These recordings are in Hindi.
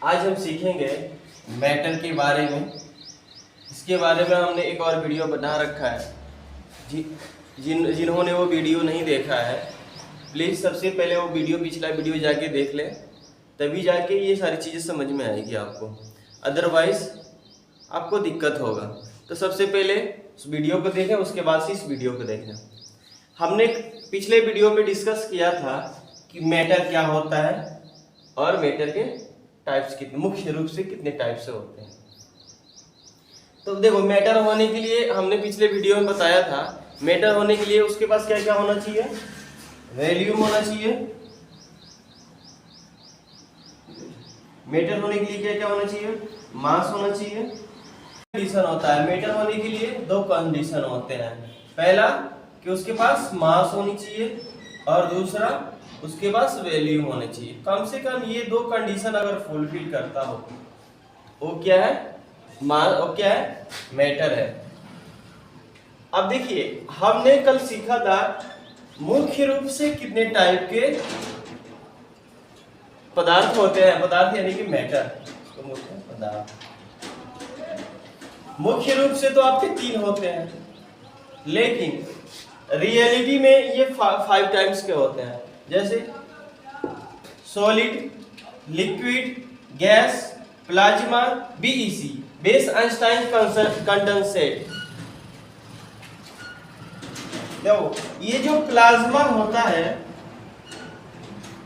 आज हम सीखेंगे मैटर के बारे में। इसके बारे में हमने एक और वीडियो बना रखा है। जिन्होंने वो वीडियो नहीं देखा है प्लीज़ सबसे पहले वो पिछला वीडियो जाके देख लें, तभी जाके ये सारी चीज़ें समझ में आएगी आपको, अदरवाइज़ आपको दिक्कत होगा। तो सबसे पहले उस वीडियो को देखें, उसके बाद से इस वीडियो को देखें। हमने पिछले वीडियो में डिस्कस किया था कि मैटर क्या होता है और मैटर के टाइप्स कितने, मुख्य रूप से कितने टाइप से होते हैं। तो देखो, मैटर होने के लिए हमने पिछले वीडियो में बताया था, मैटर होने के लिए उसके पास क्या क्या होना चाहिए, वॉल्यूम होना चाहिए। मैटर होने के लिए क्या क्या होना चाहिए, मास होना चाहिए। कंडीशन होता है मैटर होने के लिए, दो कंडीशन होते हैं। पहला कि उसके पास मास होनी चाहिए और दूसरा उसके पास वॉल्यूम होनी चाहिए। कम से कम ये दो कंडीशन अगर फुलफिल करता हो वो क्या है, मास, वो क्या है, मैटर है। अब देखिए, हमने कल सीखा था मुख्य रूप से कितने टाइप के पदार्थ होते हैं। पदार्थ यानी कि मैटर, तो पदार्थ मुख्य रूप से तो आपके 3 होते हैं, लेकिन रियलिटी में ये 5 टाइप्स के होते हैं। जैसे solid, liquid, gas, plasma, BEC, base Einstein condensate. देखो, ये जो प्लाज्मा होता है,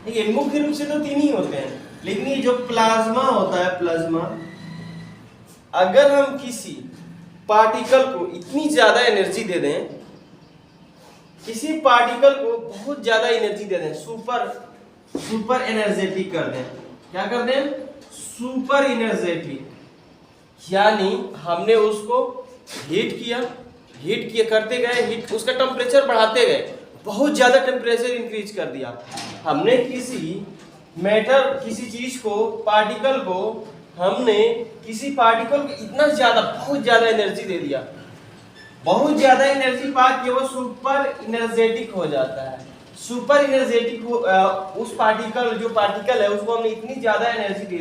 देखिए मुख्य रूप से तो 3 ही होते हैं, लेकिन ये जो प्लाज्मा होता है, प्लाज्मा, अगर हम किसी पार्टिकल को इतनी ज्यादा एनर्जी दे दें, किसी पार्टिकल को बहुत ज्यादा एनर्जी दे दें, सुपर एनर्जेटिक कर दें, क्या कर दें, सुपर एनर्जेटिक, यानी हमने उसको हीट किया करते गए, हीट उसका टेम्परेचर बढ़ाते गए, बहुत ज्यादा टेम्परेचर इंक्रीज कर दिया। हमने किसी चीज को, पार्टिकल को, हमने किसी पार्टिकल को इतना ज्यादा, बहुत ज्यादा एनर्जी दे दिया, बहुत ज्यादा एनर्जी पा के वो सुपर एनर्जेटिक हो जाता है। सुपर एनर्जेटिक उस पार्टिकल, जो पार्टिकल है, उसको हमने इतनी ज्यादा एनर्जी दे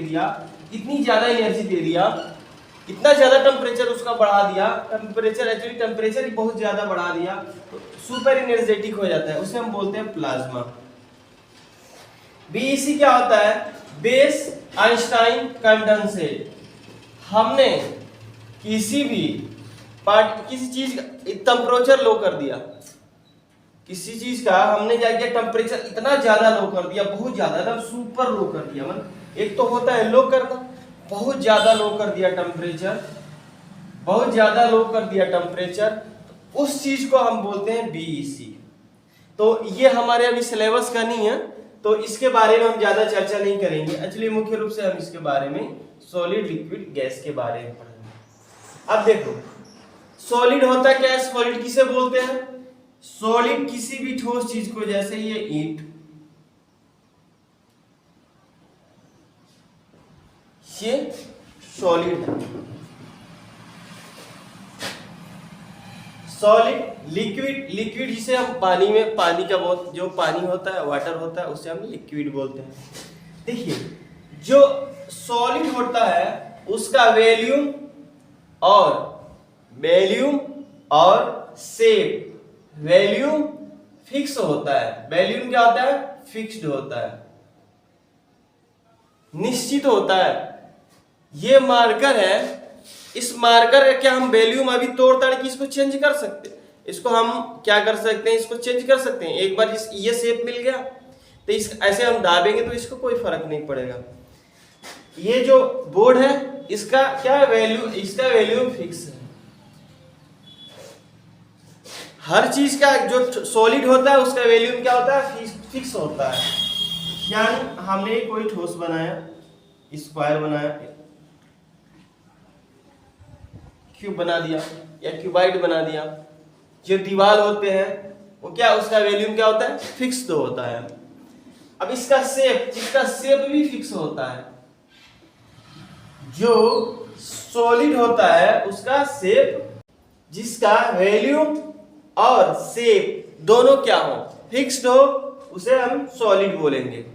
दिया, इतना ज्यादा टेम्परेचर उसका बढ़ा दिया, टेम्परेचर ही बहुत ज्यादा बढ़ा दिया, तो सुपर एनर्जेटिक हो जाता है, उसे हम बोलते हैं प्लाज्मा। बीईसी क्या होता है, बेस आइंस्टाइन कंडेंसेट। हमने किसी चीज का टेम्परेचर लो कर दिया, किसी चीज का हमने क्या किया, टेम्परेचर इतना ज्यादा लो कर दिया, बहुत ज्यादा, एकदम सुपर लो कर दिया। मतलब एक तो होता है लो करना, बहुत ज्यादा लो कर दिया टेम्परेचर, उस चीज को हम बोलते हैं बीईसी। तो ये हमारे अभी सिलेबस का नहीं है, तो इसके बारे में हम ज्यादा चर्चा नहीं करेंगे। एक्चुअली मुख्य रूप से हम इसके बारे में सॉलिड, लिक्विड, गैस के बारे में पढ़ेंगे। अब देखो, सॉलिड होता क्या है, सॉलिड किसे बोलते हैं, सॉलिड किसी भी ठोस चीज को, जैसे ये ईंट, ये सॉलिड है। सॉलिड, लिक्विड जिसे हम पानी का बहुत जो पानी होता है, वाटर होता है, उसे हम लिक्विड बोलते हैं। देखिए, जो सॉलिड होता है उसका वॉल्यूम और शेप, वॉल्यूम फिक्स होता है। वॉल्यूम क्या होता है, फिक्स्ड होता है, निश्चित होता है। ये मार्कर है, इस मार्कर का क्या हम वॉल्यूम अभी तोड़ ताड़ के इसको चेंज कर सकते हैं, इसको हम क्या कर सकते हैं, इसको चेंज कर सकते हैं। एक बार ये शेप मिल गया तो ऐसे हम दाबेंगे तो इसको कोई फर्क नहीं पड़ेगा। ये जो बोर्ड है, इसका क्या वैल्यू, इसका वॉल्यूम फिक्स है। हर चीज का जो सॉलिड होता है उसका वॉल्यूम क्या होता है, फिक्स होता है। यानी हमने कोई ठोस बनाया, स्क्वायर बनाया, क्यूब बना दिया या क्यूबाइड बना दिया, जो दीवार होते हैं वो क्या, उसका वॉल्यूम क्या होता है, फिक्स तो होता है। अब इसका शेप भी फिक्स होता है। जो सॉलिड होता है उसका शेप, जिसका वॉल्यूम और शेप दोनों क्या हो, फिक्स्ड हो, उसे हम सॉलिड बोलेंगे।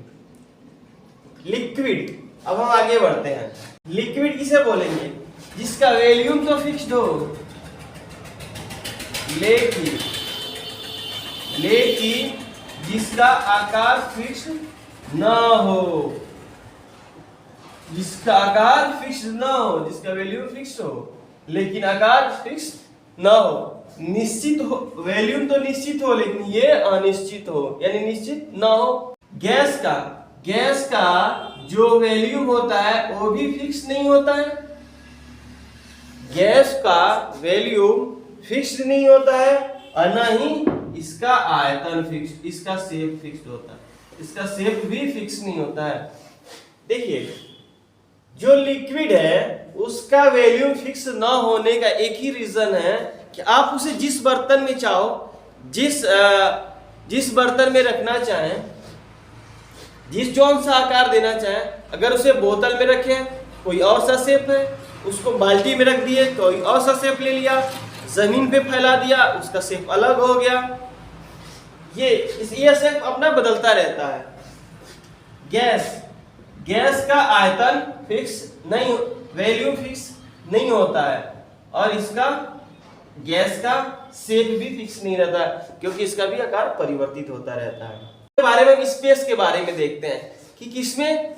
लिक्विड अब हम आगे बढ़ते हैं। लिक्विड किसे बोलेंगे? जिसका वॉल्यूम तो फिक्स्ड हो, लेकिन जिसका आकार फिक्स ना हो, जिसका आकार फिक्स ना हो, जिसका वॉल्यूम फिक्स हो लेकिन आकार फिक्स ना हो। निश्चित हो, वॉल्यूम तो निश्चित हो लेकिन ये अनिश्चित हो, यानी निश्चित ना हो। गैस का जो वॉल्यूम होता है वो भी फिक्स नहीं होता है। गैस का वॉल्यूम फिक्स नहीं होता है और ना ही इसका आयतन फिक्स, इसका शेप फिक्स होता है, इसका शेप भी फिक्स नहीं होता है। देखिए, जो लिक्विड है उसका वॉल्यूम फिक्स ना होने का एक ही रीजन है कि आप उसे जिस बर्तन में चाहो, जिस बर्तन में रखना चाहें, जिस जौन सा आकार देना चाहें, अगर उसे बोतल में रखें कोई और सा शेप है, उसको बाल्टी में रख दिए कोई और सा शेप ले लिया, जमीन पे फैला दिया उसका शेप अलग हो गया। ये शेप अपना बदलता रहता है। गैस का आयतन फिक्स नहीं, वॉल्यूम फिक्स नहीं होता है और इसका गैस का शेप भी फिक्स नहीं रहता है, क्योंकि इसका भी आकार परिवर्तित होता रहता है। इसके बारे में, स्पेस के बारे में देखते हैं कि किसमें,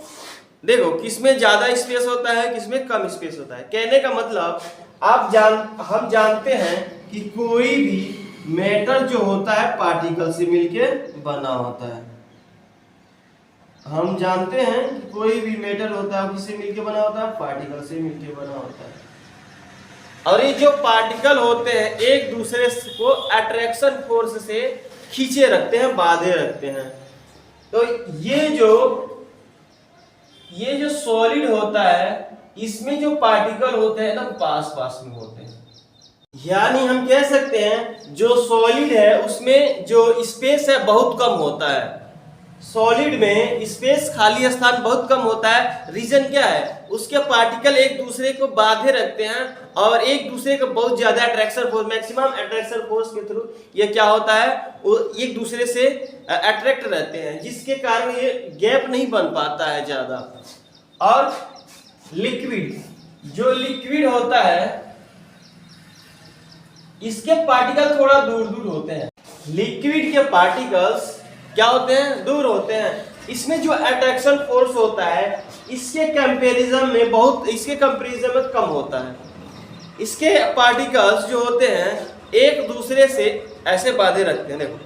देखो किसमें ज्यादा स्पेस होता है, किसमें कम स्पेस होता है। कहने का मतलब हम जानते हैं कि कोई भी मैटर जो होता है पार्टिकल से मिलके बना होता है। हम जानते हैं कि कोई भी मैटर होता है किससे मिलके बना होता है? पार्टिकल से मिलके बना होता है। और ये जो पार्टिकल होते हैं एक दूसरे को अट्रैक्शन फोर्स से खींचे रखते हैं, बांधे रखते हैं। तो ये जो सॉलिड होता है इसमें जो पार्टिकल होते हैं ना पास में होते हैं, यानी हम कह सकते हैं जो सॉलिड है उसमें जो स्पेस है बहुत कम होता है। सॉलिड में स्पेस, खाली स्थान बहुत कम होता है। रीजन क्या है? उसके पार्टिकल एक दूसरे को बांधे रखते हैं और एक दूसरे को बहुत ज्यादा attraction force, maximum attraction force के थ्रू ये क्या होता है, वो एक दूसरे से अट्रैक्ट रहते हैं, जिसके कारण ये गैप नहीं बन पाता है ज्यादा। और जो लिक्विड होता है इसके पार्टिकल थोड़ा दूर होते हैं। लिक्विड के पार्टिकल्स क्या होते हैं? दूर होते हैं। इसमें जो अट्रैक्शन फोर्स होता है इसके कंपैरिजन में कम होता है। इसके पार्टिकल्स जो होते हैं एक दूसरे से ऐसे बांधे रखते हैं। देखो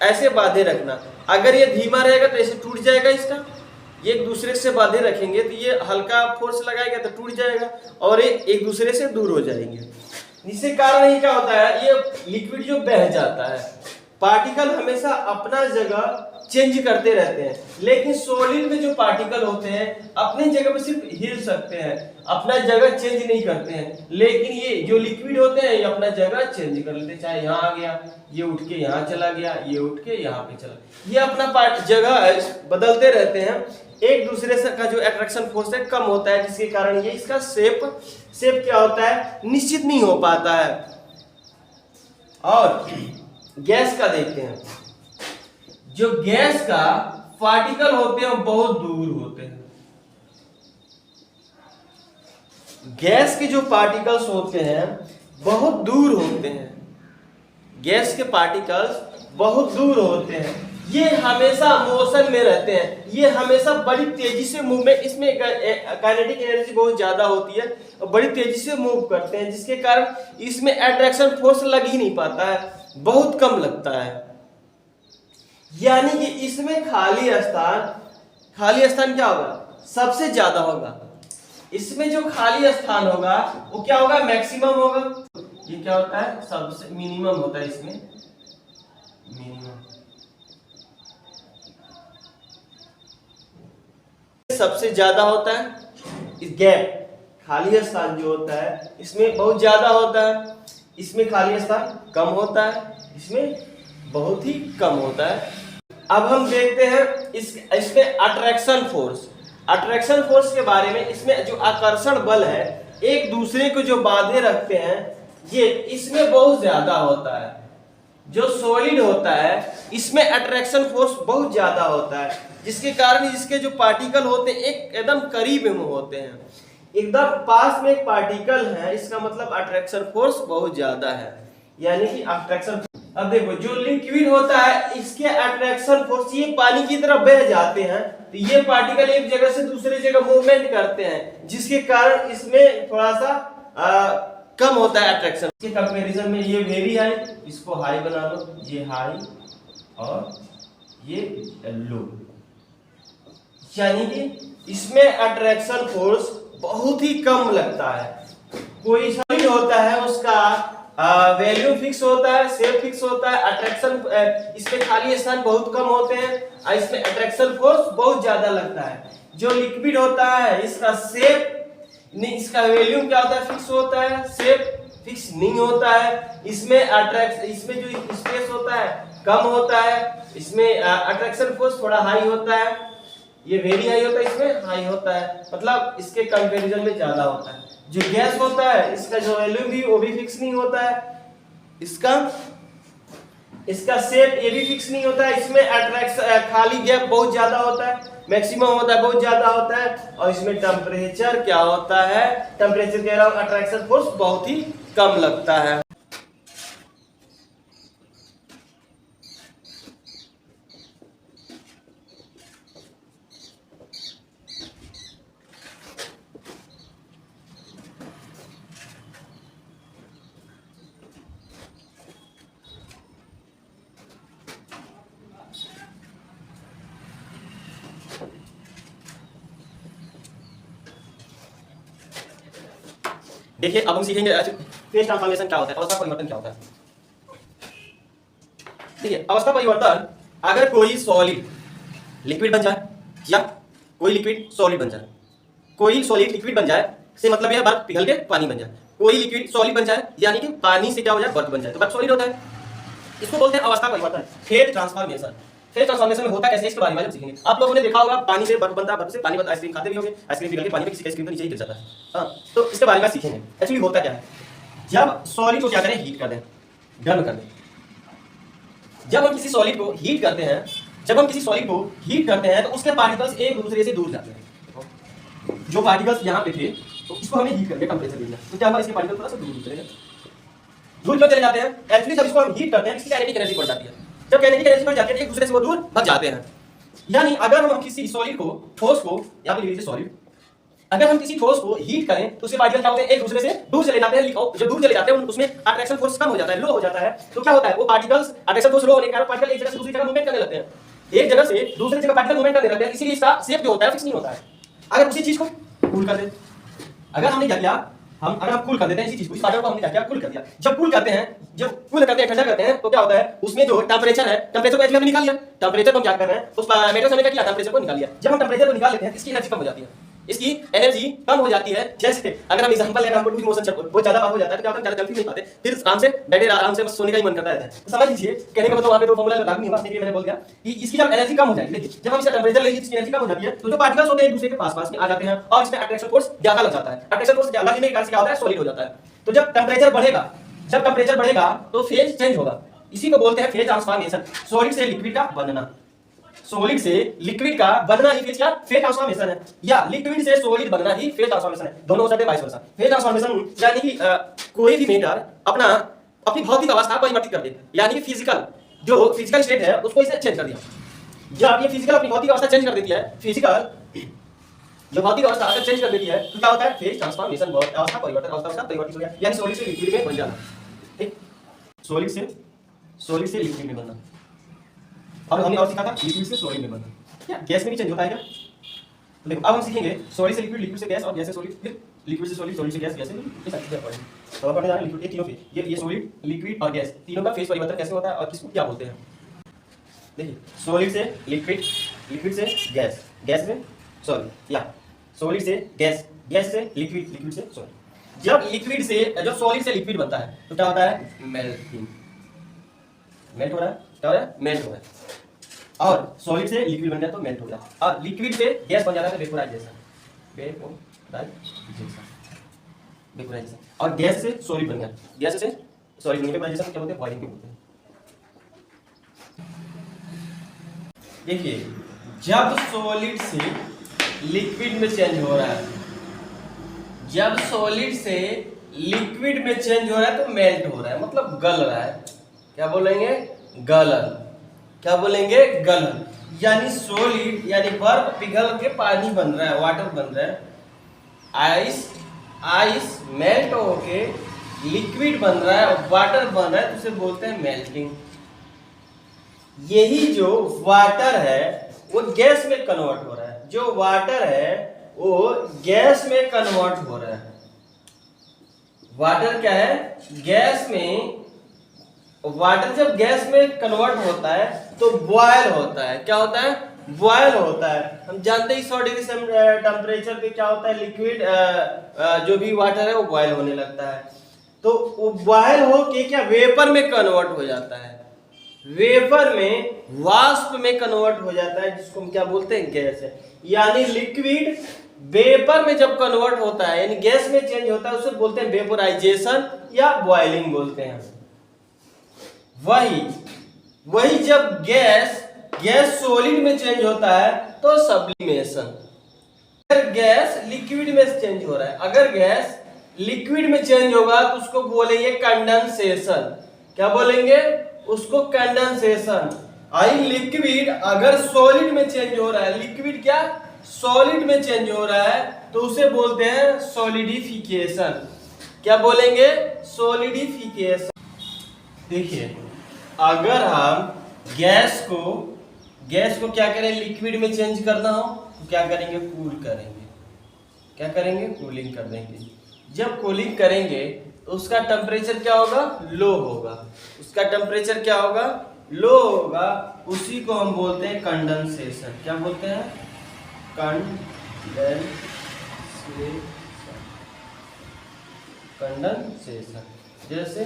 ऐसे बांधे रखना, अगर ये धीमा रहेगा तो ऐसे टूट जाएगा इसका। ये एक दूसरे से बांधे रखेंगे तो ये हल्का फोर्स लगाएगा तो टूट जाएगा और ये एक दूसरे से दूर हो जाएंगे। इसके कारण ही क्या होता है, ये लिक्विड जो बह जाता है। पार्टिकल हमेशा अपना जगह चेंज करते रहते हैं, लेकिन सॉलिड में जो पार्टिकल होते हैं अपनी जगह पे सिर्फ हिल सकते हैं, अपना जगह चेंज नहीं करते हैं। लेकिन ये जो लिक्विड होते हैं ये अपना जगह चेंज कर लेते हैं। चाहे यहाँ आ गया, ये उठ के यहाँ चला गया, ये उठ के यहाँ पे चला, ये अपना जगह बदलते रहते हैं। एक दूसरे से का जो अट्रैक्शन फोर्स है कम होता है, जिसके कारण ये इसका शेप क्या होता है, निश्चित नहीं हो पाता है। और गैस का देखते हैं, जो गैस का पार्टिकल होते हैं बहुत दूर होते हैं। गैस के जो पार्टिकल्स होते हैं बहुत दूर होते हैं। गैस के पार्टिकल्स बहुत दूर होते हैं। ये हमेशा मोशन में रहते हैं, ये हमेशा बड़ी तेजी से मूवमेंट, इसमें काइनेटिक एनर्जी बहुत ज्यादा होती है और बड़ी तेजी से मूव करते हैं, जिसके कारण इसमें अट्रैक्शन फोर्स लग ही नहीं पाता है, बहुत कम लगता है। यानी कि इसमें खाली स्थान क्या होगा, सबसे ज्यादा होगा। इसमें जो खाली स्थान होगा वो क्या होगा, मैक्सिमम होगा। ये क्या होता है, सबसे मिनिमम होता है, इसमें मिनिमम सबसे ज्यादा होता है। इस गैप खाली स्थान जो होता है इसमें बहुत ज्यादा होता है, इसमें खाली स्थान कम होता है, इसमें बहुत ही कम होता है। अब हम देखते हैं इसमें अट्रैक्शन फोर्स के बारे में। इसमें जो आकर्षण बल है, एक दूसरे को जो बांधे रखते हैं, ये इसमें बहुत ज्यादा होता है। जो सॉलिड होता है इसमें अट्रैक्शन फोर्स बहुत ज्यादा होता है, जिसके कारण इसके जो पार्टिकल होते हैं एकदम करीब में होते हैं, एकदम पास में एक पार्टिकल है, इसका मतलब अट्रैक्शन फोर्स बहुत ज्यादा है, यानी कि अट्रैक्शन। अब देखो जो लिक्विड होता है इसके अट्रैक्शन फोर्स, ये पानी की तरफ बह जाते हैं तो ये पार्टिकल एक जगह से दूसरी जगह मूवमेंट करते हैं, जिसके कारण इसमें थोड़ा सा कम होता है अट्रैक्शन के कंपैरिजन में। ये वेरी हाई, इसको हाई बना लो, ये हाई और ये लो, यानी कि इसमें अट्रैक्शन फोर्स बहुत ही कम लगता है। कोई सॉलिड होता है उसका वैल्यू फिक्स होता है, शेप फिक्स होता है, अट्रैक्शन इसमें खाली स्थान बहुत कम होते हैं और इसमें अट्रैक्शन फोर्स बहुत ज्यादा लगता है। जो लिक्विड होता है इसका शेप नहीं, इसका वैल्यू क्या होता है, फिक्स होता है, शेप फिक्स नहीं होता है। इसमें इसमें जो स्पेस होता है कम होता है, इसमें अट्रैक्शन फोर्स थोड़ा हाई होता है, ये वेरी हाई होता है, इसमें हाई होता है, मतलब इसके कंपैरिजन में ज्यादा होता है। जो गैस होता है इसका जो वैल्यू भी वो भी फिक्स नहीं होता है, इसका शेप ये भी फिक्स नहीं होता है, इसमें अट्रैक्शन खाली गैप बहुत ज्यादा होता है, मैक्सिमम होता है, बहुत ज्यादा होता है। और इसमें टेम्परेचर क्या होता है, टेम्परेचर के अलावा अट्रैक्शन फोर्स बहुत ही कम लगता है। देखिए अब हम सीखेंगे फेज ट्रांसफॉर्मेशन क्या होता है, अवस्था परिवर्तन क्या होता है। देखिए अवस्था परिवर्तन, अगर कोई सॉलिड लिक्विड बन जाए या कोई लिक्विड सॉलिड बन जाए, कोई सॉलिड लिक्विड बन जाए से मतलब यह बर्फ पिघल के पानी बन जाए, कोई लिक्विड सॉलिड बन जाए यानी कि पानी से क्या हो जाए, बर्फ बन जाए, तो बर्फ सॉलिड होता है, इसको बोलते हैं अवस्था परिवर्तन, फेज ट्रांसफॉर्मेशन। फेज ट्रांसफॉर्मेशन में होता कैसे इसके बारे में हम सीखेंगे। आप लोगों ने देखा होगा पानी से बर्फ बनता है, बर्फ से पानी बनता है, आइसक्रीम खाते भी होंगे, आइसक्रीम पिघल के पानी में किसी आइसक्रीम तो नीचे ही गिर जाता है। हाँ, तो इसके बारे में सीखेंगे एक्चुअली होता क्या है। जब सॉलिड को क्या करें, हीट कर दें, गर्म कर दें। जब हम किसी सॉलिड को हीट करते हैं, जब हम किसी सॉलिड को हीट करते हैं तो उसके पार्टिकल्स एक दूसरे से दूर जाते हैं। जो पार्टिकल्स यहाँ पे थे तो इसको हमें हीट करके टेम्परेचर देना, तो क्या होगा, इसके पार्टिकल थोड़ा सा दूर चले जाते हैं। दूर क्यों चले जाते हैं, एक्चुअली जब इसको हम हीट करते हैं इसकी काइनेटिक एनर्जी बढ़ जाती है। जब काइनेटिक एनर्जी बढ़ जाती है एक दूसरे से वो दूर भाग जाते हैं। यानी अगर हम किसी सॉलिड को, ठोस को, या फिर सॉलिड, अगर हम किसी ठोस को हीट करें तो उसके पार्टिकल क्या होते हैं, एक दूसरे से दूर चले जाते हैं। जो दूर चले जाते हैं उसमें अट्रैक्शन फोर्स कम हो जाता है, लो हो जाता है। तो क्या होता है, वो पार्टिकल्स अट्रैक्शन फोर्स लो होने के कारण पार्टिकल एक जगह से दूसरी जगह मूवमेंट करने लगते हैं, एक जगह से दूसरी जगह पार्टिकल मूवमेंट करने लगते हैं। इसीलिए इसका शेप जो होता है फिक्स नहीं होता है। अगर उसी चीज को कूल कर दें, अगर हमने क्या किया, अगर हम कूल कर देते हैं इसी चीज को, इस पार्टिकल को हमने क्या किया, कूल कर दिया। जब कूल करते हैं, जब कूल करते हैं, ठंडा करते हैं, तो क्या होता है, उसमें जो टेंपरेचर है, टेंपरेचर को हमने निकाल लिया। टेंपरेचर को हम क्या कर रहे हैं, उस मेटर से हमने क्या किया, टेंपरेचर को निकाल लिया। जब हम टेंपरेचर को निकाल लेते हैं इसकी एनर्जी कम हो जाती है, इसकी एनर्जी कम हो जाती है। जैसे अगर हम एग्जांपल लें, हमको लूज मोशन बहुत ज्यादा हो जाता है तो क्या होता है, ज्यादा चल नहीं पाते, फिर आराम से बैठे आराम से बस सोने का ही मन करता रहता है। तो समझ लीजिए, कहने का मतलब वहां पे तो फॉर्मूला लागू नहीं हुआ, इसलिए मैंने बोल दिया कि इसकी जब एनर्जी कम हो जाएगी, देखिए जब हम इसका टेंपरेचर लेंगे इसकी एनर्जी कम हो जाती है, तो जो पार्टिकल्स होते हैं एक दूसरे के पास में आ जाते हैं और इसमें अट्रैक्शन फोर्स ज्यादा लग जाता है। अट्रैक्शन फोर्स ज्यादा लगने के कारण क्या होता है, सॉलिड हो जाता है। तो जब टेंपरेचर बढ़ेगा, जब टेंपरेचर बढ़ेगा तो फेज चेंज होगा, इसी को बोलते हैं फेज ट्रांसफॉर्मेशन। सॉलिड से लिक्विड का बनना, सॉलिड से लिक्विड का बनना ही फेज ट्रांसफॉर्मेशन है, या लिक्विड से सॉलिड बनना ही फेज ट्रांसफॉर्मेशन है। दोनों हो सकते हैं, वाइस वर्सा। फेज ट्रांसफॉर्मेशन यानी कि कोई भी मैटर अपनी भौतिक अवस्था परिवर्तित कर दे, यानी कि फिजिकल जो फिजिकल स्टेट है उसको इसे चेंज कर दिया। जब ये फिजिकल अपनी भौतिक अवस्था चेंज कर देती है, फिजिकल जो भौतिक अवस्था अगर चेंज कर देती है तो क्या होता है, फेज ट्रांसफॉर्मेशन, अवस्था परिवर्तन, अवस्था परिवर्तित हो गया, यानी सॉलिड से लिक्विड में बन जाना। ठीक, सॉलिड से लिक्विड में बनना। और हमने और सीखा था लिक्विड से सॉलिड में बनना। क्या गैस में भी चेंज होता है क्या? तो देखो अब हम सीखेंगे सॉलिड से लिक्विड, लिक्विड से गैस और गैस से सॉलिड, फिर लिक्विड से सॉलिड, सॉलिड से गैस, गैस से लिक्विड, ये सारी चीजें पढ़ेंगे। तो अब पढ़ने जा रहे हैं लिक्विड, ये तीनों फेज, ये सॉलिड, लिक्विड और गैस, तीनों का फेज परिवर्तन कैसे होता है और किसको क्या बोलते हैं। देखिए सॉलिड से लिक्विड, लिक्विड से गैस, गैस से सॉलिड, या सॉलिड से गैस, गैस से लिक्विड, लिक्विड से सॉलिड। जब लिक्विड से, जब सॉलिड से लिक्विड बनता है तो क्या होता है, मेल्टिंग, मेल्ट हो रहा है, क्या हो रहा है, मेल्ट हो रहा है। और सॉलिड से लिक्विड बन जाए तो मेल्ट हो गया, और लिक्विड से गैस बन जाता है वेपोराइजेशन, वेपोराइजेशन। और गैस से सॉलिड बन गया, गैस से सॉलिड बन गया, वेपोराइजेशन क्या बोलते हैं, बॉइलिंग बोलते हैं। देखिए जब सॉलिड से लिक्विड में चेंज हो रहा है, जब सॉलिड से लिक्विड में चेंज हो रहा है तो मेल्ट हो रहा है, मतलब गल रहा है। क्या बोलेंगे? गलन। क्या बोलेंगे? गलन। यानी सॉलिड यानी बर्फ पिघल के पानी बन रहा है, वाटर बन रहा है। आइस मेल्ट होके लिक्विड बन रहा है और वाटर बन रहा है, तो उसे बोलते हैं मेल्टिंग। यही जो वाटर है वो गैस में कन्वर्ट हो रहा है, जो वाटर है वो गैस में कन्वर्ट हो रहा है। वाटर क्या है? गैस में। वाटर जब गैस में कन्वर्ट होता है तो बॉयल होता है। क्या होता है? बॉयल होता है। हम जानते ही 100 डिग्री टेम्परेचर पे क्या होता है? लिक्विड जो भी वाटर है वो बॉयल होने लगता है। तो वो बॉयल होके क्या वेपर में कन्वर्ट हो जाता है, वेपर में, वाष्प में कन्वर्ट हो जाता है, जिसको हम क्या बोलते हैं? गैस है। यानी लिक्विड वेपर में जब कन्वर्ट होता है यानी गैस में चेंज होता है, उसे बोलते हैं वेपोराइजेशन या बॉइलिंग बोलते हैं। वही जब गैस सॉलिड में चेंज होता है तो सब्लिमेशन। अगर गैस लिक्विड में चेंज हो रहा है, अगर गैस लिक्विड में चेंज होगा तो उसको बोलेंगे कंडेंसेशन। क्या बोलेंगे? उसको कंडेंसेशन। आई लिक्विड अगर सॉलिड में चेंज हो रहा है, लिक्विड क्या सॉलिड में चेंज हो रहा है, तो उसे बोलते हैं सॉलिडिफिकेशन। क्या बोलेंगे? सॉलिडिफिकेशन। देखिए, अगर हम गैस को क्या करें, लिक्विड में चेंज करना हो तो क्या करेंगे? कूल करेंगे। क्या करेंगे? कूलिंग कर देंगे। जब कूलिंग करेंगे तो उसका टेम्परेचर क्या होगा? लो होगा। उसका टेम्परेचर क्या होगा? लो होगा। उसी को हम बोलते हैं कंडेंसेशन। क्या बोलते हैं? कंडेंसेशन। जैसे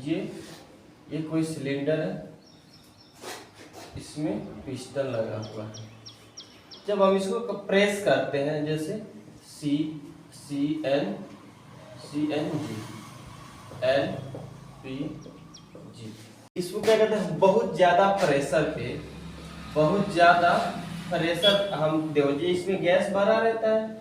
ये कोई सिलेंडर है, इसमें पिस्टन लगा हुआ है। जब हम इसको प्रेस करते हैं, जैसे CNG LPG, इसको क्या कहते हैं? बहुत ज्यादा प्रेशर हम देखिए, इसमें गैस भरा रहता है,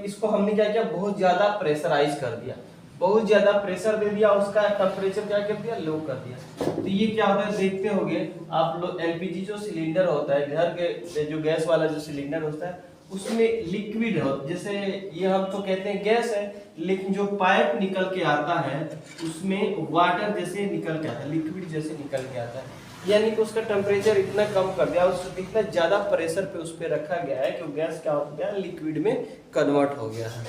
इसको हमने क्या किया? बहुत ज्यादा प्रेशराइज कर दिया, बहुत ज्यादा प्रेशर दे दिया, उसका टेम्परेचर क्या कर दिया? लो कर दिया। तो ये क्या होता है? देखते होंगे आप लोग, एलपीजी जो सिलेंडर होता है, घर के जो गैस वाला जो सिलेंडर होता है, उसमें लिक्विड हो, जैसे ये हम तो कहते हैं गैस है, लेकिन जो पाइप निकल के आता है उसमें वाटर जैसे निकल के आता है, लिक्विड जैसे निकल के आता है। यानी कि उसका टेम्परेचर इतना कम कर दिया, उसको इतना ज्यादा प्रेशर पे उस पर रखा गया है कि गैस क्या हो गया? लिक्विड में कन्वर्ट हो गया है।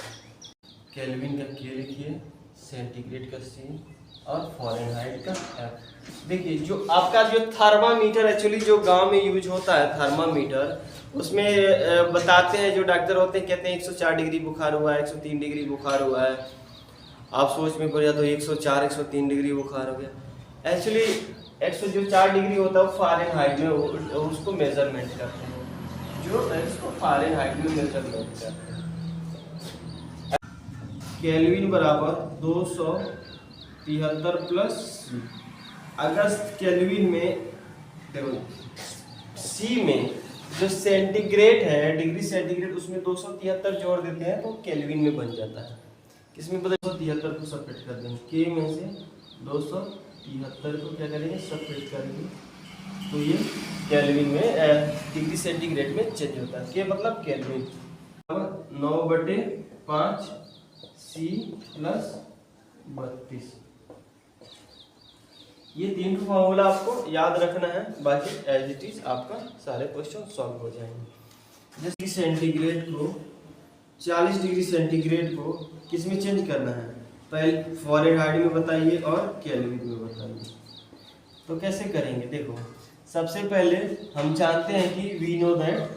केल्विन का के लिखिए, सेंटीग्रेड का C और फ़ारेनहाइट का F। देखिए, जो आपका जो थर्मामीटर एक्चुअली जो गांव में यूज होता है, थर्मामीटर, उसमें बताते हैं जो डॉक्टर होते हैं, कहते हैं 104 डिग्री बुखार हुआ है, 103 डिग्री बुखार हुआ है। आप सोच में पड़ जाते हो 104 103 डिग्री बुखार हो गया। एक्चुअली 104 डिग्री होता है फ़ारेनहाइट में, उसको मेजरमेंट करते हैं, जो इसको फ़ारेनहाइट में मेजरमेंट करते हैं। केल्विन बराबर 273 प्लस C। अगर केल्विन में देखो, C में जो सेंटीग्रेड है, डिग्री सेंटीग्रेड, उसमें 273 जोड़ देते हैं तो केल्विन में बन जाता है। किसमें पता? 273 को सेपरेट कर देंगे, K में से 273 को क्या करेंगे? सेपरेट करेंगे, तो ये केल्विन में डिग्री सेंटीग्रेड में चेंज होता है। K मतलब केल्विन। 9/5 C plus 32। ये 3 फॉर्मूला आपको याद रखना है, बाकी एज इट इज आपका सारे क्वेश्चन सॉल्व हो जाएंगे। जैसे सेंटीग्रेड को 40 डिग्री सेंटीग्रेड को किस में चेंज करना है? पहले फ़ारेनहाइट में बताइए और केल्विन में बताइए। तो कैसे करेंगे? देखो, सबसे पहले हम जानते हैं कि वी नो दैट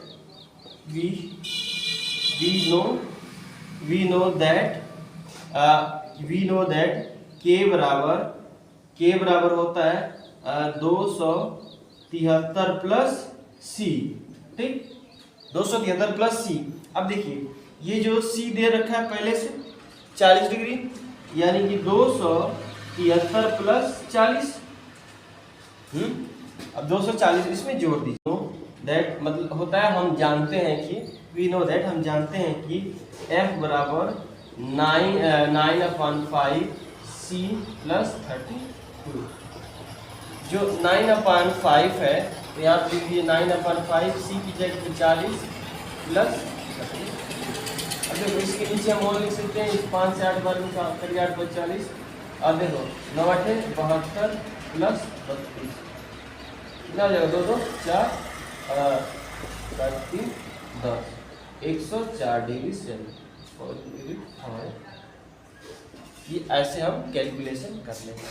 के बराबर होता है 273 प्लस C। ठीक, 273 प्लस C। अब देखिए, ये जो C दे रखा है पहले से 40 डिग्री, यानी कि 273 प्लस 40। अब 240 इसमें जोड़ दीजिए, दैट मतलब होता है हम जानते हैं कि वी नो दैट हम जानते हैं कि F बराबर 9/5 C प्लस 32। जो 9/5 है तो यहाँ पे लिखिए 9/5 C की जगह 40 प्लस 30। अब देखो इसके नीचे हम और लिख सकते हैं 5 से 8 बार में करिए 8 × 40 और देखो 9 × 8 = 72 प्लस 32 कितना हो जाएगा 2 2 4 3 10 104 डिग्री सेल्सियस। ये ऐसे हम कैलकुलेशन कर लेंगे।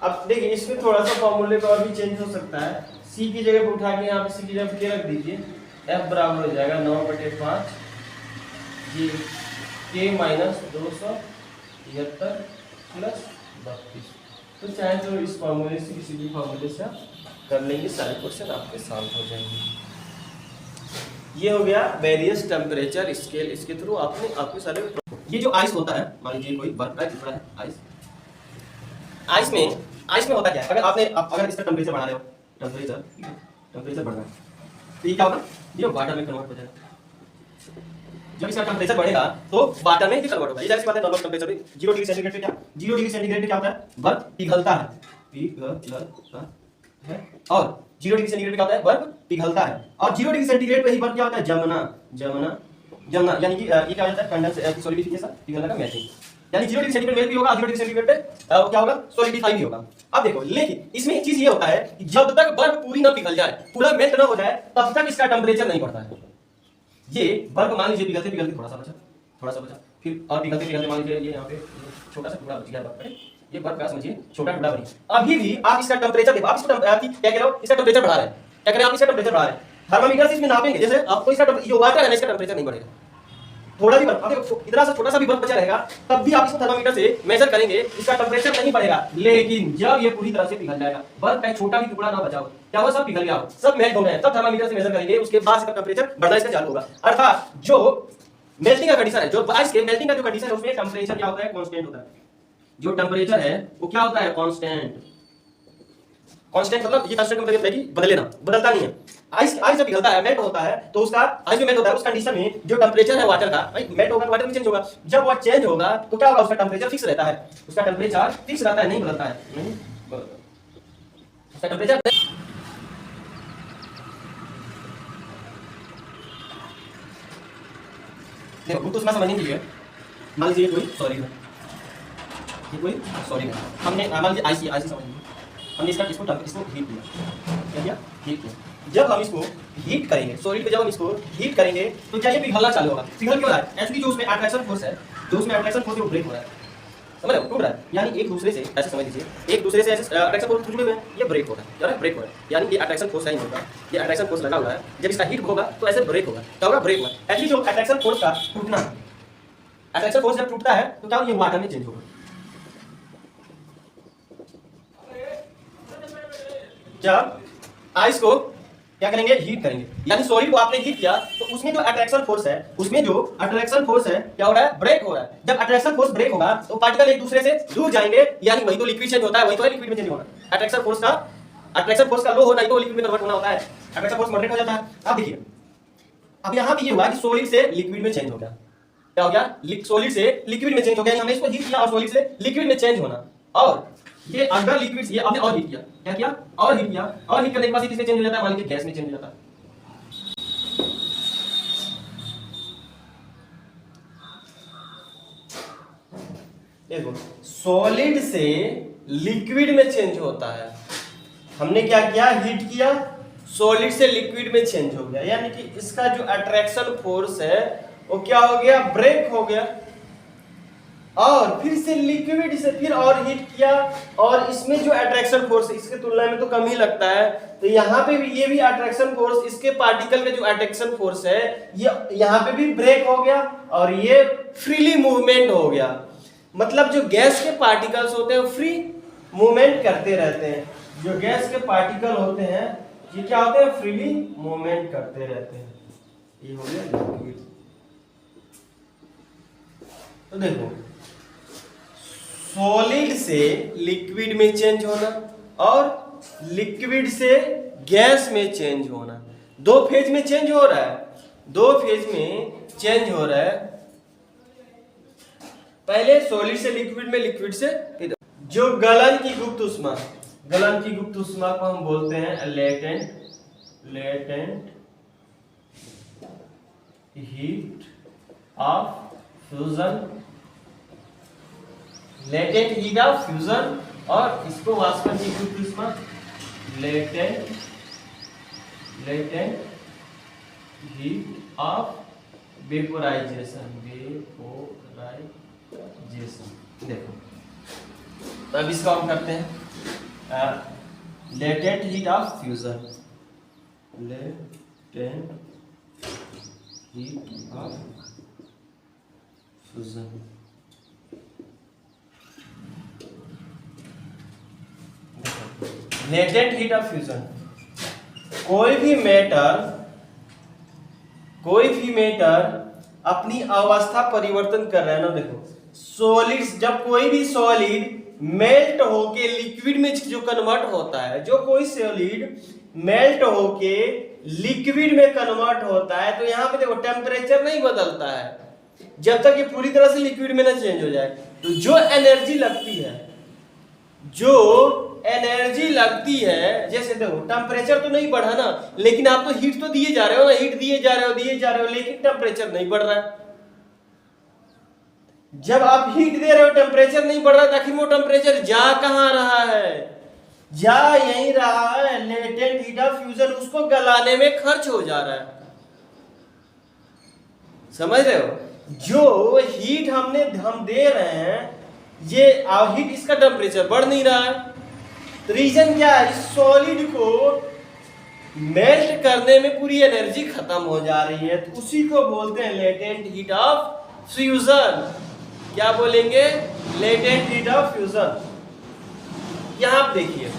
अब देखिए इसमें थोड़ा सा फॉर्मूले का और भी चेंज हो सकता है। सी की जगह पर उठा के यहाँ पे सी की जगह पे रख दीजिए। एफ बराबर हो जाएगा 9/5 ये के माइनस 273 प्लस 32। तो चाहे तो इस फॉर्मूले से किसी भी फॉर्मूले से आप कर लेंगे, सारे क्वेश्चन आपके सॉल्व हो जाएंगे। ये हो गया वेरियस टेम्परेचर स्केल, इसके थ्रू आपके सारे ये जो आइस होता है, मान लीजिए कोई बर्फ का टुकड़ा है आइस में होता क्या है, अगर इसका टेम्परेचर बढ़ा रहे हो, टेम्परेचर बढ़ रहा है तो ये क्या होगा, ये वाटर में कन्वर्ट हो जाएगा। जब इसका टेम्परेचर बढ़ेगा तो वाटर में कन्वर्ट होगा। ये जाहिर सी बात है, नॉर्मल टेम्परेचर 0 डिग्री सेंटीग्रेड पे क्या 0 डिग्री सेंटीग्रेड पे क्या होता है, बर्फ पिघलता है और 0 डिग्री सेंटीग्रेड पे क्या होता है, बर्फ पिघलता है। और 0 डिग्री सेंटीग्रेड पे ही बर्फ क्या होता है, जमना यानी कि ये क्या होता है, कंडेंस सॉलिडिफिकेशन, पिघलना का मेल्टिंग। यानी 0 डिग्री सेंटीग्रेड मेल्ट भी होगा, 0 डिग्री सेंटीग्रेड पे क्या होगा, सॉलिडिफाई भी होगा। अब देखो लेकिन इसमें एक चीज ये होता है कि जब तक बर्फ पूरी ना पिघल जाए, पूरा मेल्ट ना हो जाए, तब तक इसका टेम्परेचर नहीं बढ़ता है। ये बर्फ मान लीजिए पिघलते थोड़ा सा बचा, फिर और पिघलते मान लीजिए ये यहाँ पे छोटा सा टुकड़ा बच गया बर्फ, ये बर्फ का समझिए छोटा टुकड़ा बनी। अभी भी आप इसका टेम्परेचर देखो, आप इसको क्या कह रहे हो, इसका टेम्परेचर बढ़ा रहे हैं, क्या करें आप इसका टेम्परेचर बढ़ा रहे हैं, थर्मामीटर से इसमें नापेंगे, जैसे आपको इसका जो वाटर है ना इसका टेम्परेचर नहीं बढ़ेगा, थोड़ा भी बर्फ देखो इतना सा छोटा सा भी बर्फ बचा रहेगा, तब भी आप इसको थर्मामीटर से मेजर करेंगे, इसका टेम्परेचर नहीं बढ़ेगा। लेकिन जब ये पूरी तरह से पिघल जाएगा, बर्फ का छोटा भी टुकड़ा ना बचा हो, क्या हुआ, सब पिघल गया हो, सब मेल्ट हो गए, तब थर्मामीटर से मेजर करेंगे, उसके बाद इसका टेम्परेचर बढ़ना इसका चालू होगा। अर्थात जो मेल्टिंग का कंडीशन है, जो आइस के मेल्टिंग का जो कंडीशन है, उसमें टेम्परेचर क्या होता है, कांस्टेंट होता है। जो टेम्परेचर है वो क्या होता है, कांस्टेंट मतलब ये कांस्टेंट मतलब है कि बदलता नहीं है। आइस जब पिघलता है, मेल्ट होता है, तो उसका आइस में मेल्ट होता है, उस कंडीशन में जो टेम्परेचर है वाटर का, भाई मेल्ट होगा तो वाटर भी चेंज होगा। जब वो चेंज होगा तो क्या होगा, उसका टेम्परेचर फिक्स रहता है, उसका टेम्परेचर फिक्स रहता है, नहीं बदलता है, नहीं उसका टेम्परेचर। देखो तो उसमें समझने के लिए मान लीजिए कोई सॉलिड है, हमने मान लीजिए आईसी समझिए, हमने इसको हीट किया, जब हम इसको हीट करेंगे सॉलिड पे, जब हम इसको हीट करेंगे तो क्या ये पिघलना चालू होगा। पिघल क्यों रहा है, एक्चुअली जो उसमें अट्रैक्शन फोर्स है, वो ब्रेक हो रहा है, समझ रहे हो, टूट रहा है। यानी एक दूसरे से ऐसे समझ लीजिए, एक दूसरे से ऐसे अट्रैक्शन फोर्स जुड़े हुए हैं, ये ब्रेक हो रहा है, क्या है, ब्रेक हो रहा है। यानी ये अट्रैक्शन फोर्स है, होगा ये अट्रैक्शन फोर्स लगा हुआ है, जब इसका हीट होगा तो ऐसे ब्रेक होगा, क्या होगा, ब्रेक होगा। एक्चुअली जो अट्रैक्शन फोर्स का टूटना, अट्रैक्शन फोर्स जब टूटता है तो क्या ये वाटर में चेंज होगा। जब आइस को क्या करेंगे, हीट करेंगे, यानी सॉलिड को आपने हीट किया तो उसमें जो अट्रैक्शन फोर्स है, क्या हो रहा है, ब्रेक हो रहा है। जब अट्रैक्शन फोर्स ब्रेक होगा तो पार्टिकल एक दूसरे से दूर जाएंगे, यानी वही तो लिक्विड चेंज होता है, वही तो लिक्विड में चेंज होगा। अट्रैक्शन फोर्स का लो होना ही तो लिक्विड में कन्वर्ट होना होता है, अट्रैक्शन फोर्स मॉडरेट हो जाता है। अब देखिए, अब यहाँ पे ये हुआ कि सॉलिड से लिक्विड में चेंज हो गया, क्या हो गया, सॉलिड से लिक्विड में चेंज हो गया, हमने इसको हीट किया और सॉलिड से लिक्विड में चेंज होना। और ये अंडर लिक्विड ये आपने और हीट किया, क्या किया, और हीट किया, और हीट करने के बाद किसमें चेंज हो जाता है, मान लीजिए गैस में चेंज हो जाता है। देखो सॉलिड से लिक्विड में चेंज होता है, हमने क्या किया, हीट किया, सॉलिड से लिक्विड में चेंज हो गया, यानी कि इसका जो अट्रैक्शन फोर्स है वो क्या हो गया, ब्रेक हो गया। और फिर से लिक्विड से फिर और हीट किया, और इसमें जो अट्रैक्शन फोर्स है इसके तुलना में तो कम ही लगता है, तो यहाँ पे भी ये भी अट्रैक्शन फोर्स, इसके पार्टिकल में जो अट्रैक्शन फोर्स है ये यहाँ पे भी ब्रेक हो गया और ये फ्रीली मूवमेंट हो गया। मतलब जो गैस के पार्टिकल्स होते हैं वो फ्री मूवमेंट करते रहते हैं, जो गैस के पार्टिकल होते हैं ये क्या होते हैं, फ्रीली मूवमेंट करते रहते हैं। ये हो गया लिक्विड। तो देखो सॉलिड से लिक्विड में चेंज होना और लिक्विड से गैस में चेंज होना, दो फेज में चेंज हो रहा है, दो फेज में चेंज हो रहा है। पहले सॉलिड से लिक्विड में, लिक्विड से फिर जो गलन की गुप्त ऊष्मा, गलन की गुप्त ऊष्मा को हम बोलते हैं latent heat of fusion, latent heat of fusion, और इसको वाष्पन की गुप्त ऊष्मा लेटेंट हीट ऑफ वेपोराइजेशन। देखो तो अब इसको हम करते हैं latent heat of fusion, latent heat of fusion. Latent heat of fusion, कोई भी मैटर अपनी अवस्था परिवर्तन कर रहा है ना। देखो सॉलिड्स, जब कोई भी सॉलिड मेल्ट होके लिक्विड में जो कन्वर्ट होता है, जो कोई सॉलिड मेल्ट होके लिक्विड में कन्वर्ट होता है, तो यहाँ पे देखो टेम्परेचर नहीं बदलता है जब तक ये पूरी तरह से लिक्विड में ना चेंज हो जाए। तो जो एनर्जी लगती है, जैसे देखो टेम्परेचर तो नहीं बढ़ा ना, लेकिन आप तो हीट तो दिए जा रहे हो ना, हीट दिए जा रहे हो, लेकिन टेम्परेचर नहीं बढ़ रहा है। जब आप हीट दे रहे हो टेम्परेचर नहीं बढ़ रहा, तो आखिर वो टेम्परेचर जा कहां रहा है? जा यहीं रहा है, लेटेंट हीट ऑफ फ्यूजन उसको गलाने में खर्च हो जा रहा है। समझ रहे हो? जो हीट हम दे रहे हैं, ये हीट, इसका टेम्परेचर बढ़ नहीं रहा है। तो रीजन क्या है? इस सॉलिड को मेल्ट करने में पूरी एनर्जी खत्म हो जा रही है, तो उसी को बोलते हैं लेटेंट हीट ऑफ फ्यूजन। क्या बोलेंगे? Latent heat of fusion. यहां आप देखिए,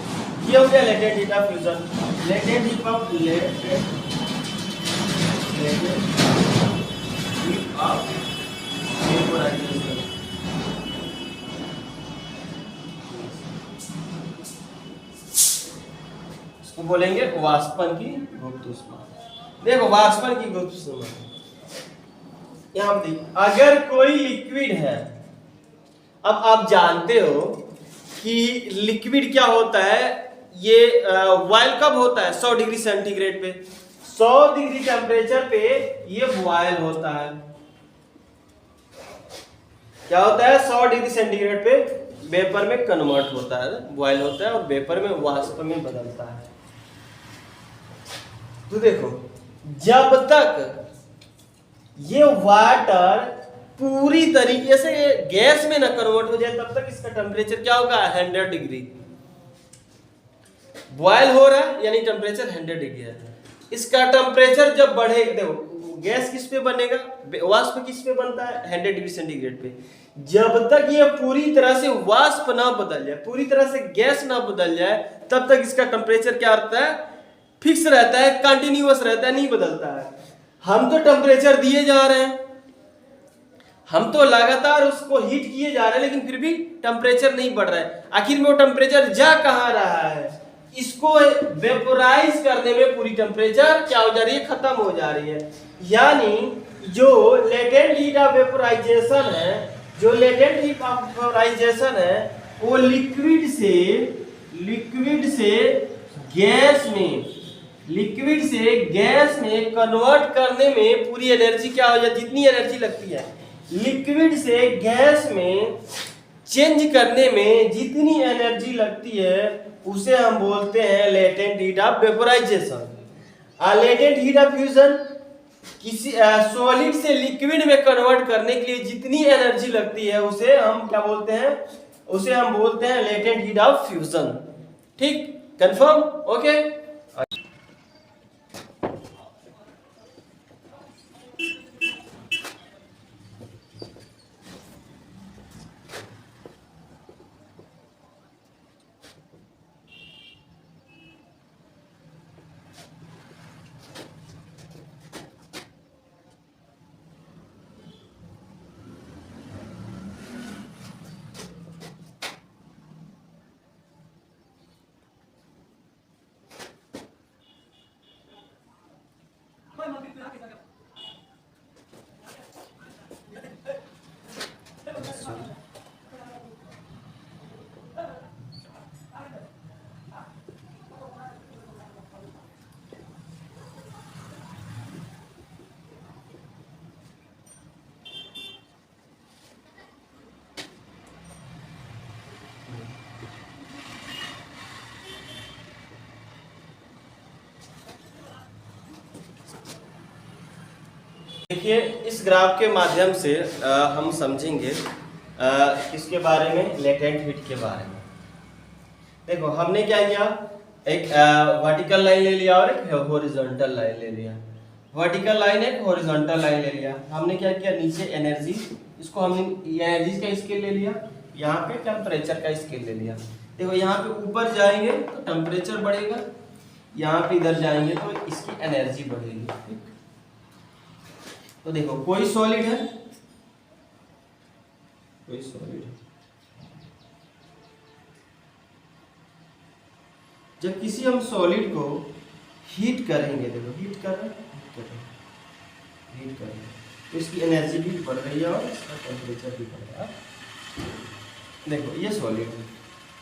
ये हो गया latent heat of fusion, latent heat of vaporisation. इसको बोलेंगे वाष्पन की गुप्त ऊष्मा। देखो वाष्पन की गुप्त ऊष्मा, यहां देखिए, अगर कोई लिक्विड है, अब आप जानते हो कि लिक्विड क्या होता है, ये बॉयल कब होता है? 100 डिग्री सेंटीग्रेड पे, 100 डिग्री टेम्परेचर पे ये बॉयल होता है। क्या होता है? 100 डिग्री सेंटीग्रेड पे वेपर में कन्वर्ट होता है, बॉयल होता है और वेपर में, वाष्प में बदलता है। तो देखो, जब तक ये वाटर पूरी तरीके से गैस में ना कन्वर्ट हो जाए, तब तक इसका टेम्परेचर क्या होगा? 100 डिग्री। बॉयल हो रहा है यानी टेम्परेचर 100 डिग्री है। इसका टेम्परेचर जब बढ़ेगा, देखो गैस किस पे बनेगा? वाष्प किस पे बनता है? 100 डिग्री सेंटीग्रेड पे। जब तक ये पूरी तरह से वाष्प ना बदल जाए, पूरी तरह से गैस ना बदल जाए, तब तक इसका टेम्परेचर क्या रहता है? फिक्स रहता है, कंटिन्यूअस रहता है, नहीं बदलता है। हम तो टेम्परेचर दिए जा रहे हैं, हम तो लगातार उसको हीट किए जा रहे हैं, लेकिन फिर भी टेम्परेचर नहीं बढ़ रहा है। आखिर में वो टेम्परेचर जा कहां रहा है? इसको वेपोराइज करने में पूरी टेम्परेचर क्या हो जा रही है? खत्म हो जा रही है। यानी जो लेटेंट हीट ऑफ वेपोराइजेशन है, जो लेटेंट हीट ऑफ वेपोराइजेशन है, वो लिक्विड से गैस में कन्वर्ट करने में पूरी एनर्जी क्या हो जाती है? जितनी एनर्जी लगती है लिक्विड से गैस में चेंज करने में जितनी एनर्जी लगती है, उसे हम बोलते हैं latent heat of vaporisation. Latent heat of fusion, किसी सॉलिड से लिक्विड में कन्वर्ट करने के लिए जितनी एनर्जी लगती है, उसे हम क्या बोलते हैं? उसे हम बोलते हैं लेटेंट हीट ऑफ फ्यूजन। ठीक, कंफर्म? ओके। देखिए इस ग्राफ के माध्यम से हम समझेंगे किसके बारे में, लेटेंट हीट के बारे में। देखो हमने क्या किया, एक वर्टिकल लाइन ले लिया और एक हॉरिजॉन्टल लाइन ले लिया। वर्टिकल लाइन एक हॉरिजॉन्टल लाइन ले लिया। हमने क्या किया, नीचे एनर्जी, इसको हमने एनर्जी का स्केल ले लिया, यहाँ पे टेम्परेचर का स्केल ले लिया। देखो यहाँ पे ऊपर जाएंगे तो टेम्परेचर बढ़ेगा, यहाँ पे इधर जाएंगे तो इसकी एनर्जी बढ़ेगी। ठीक, तो देखो कोई सॉलिड है, कोई सॉलिड है, जब किसी हम सॉलिड को हीट करेंगे, देखो हीट कर रहे हैं, हीट करेंगे तो इसकी एनर्जी भी बढ़ रही है और इसका टेम्परेचर भी बढ़ रहा है। देखो ये सॉलिड है,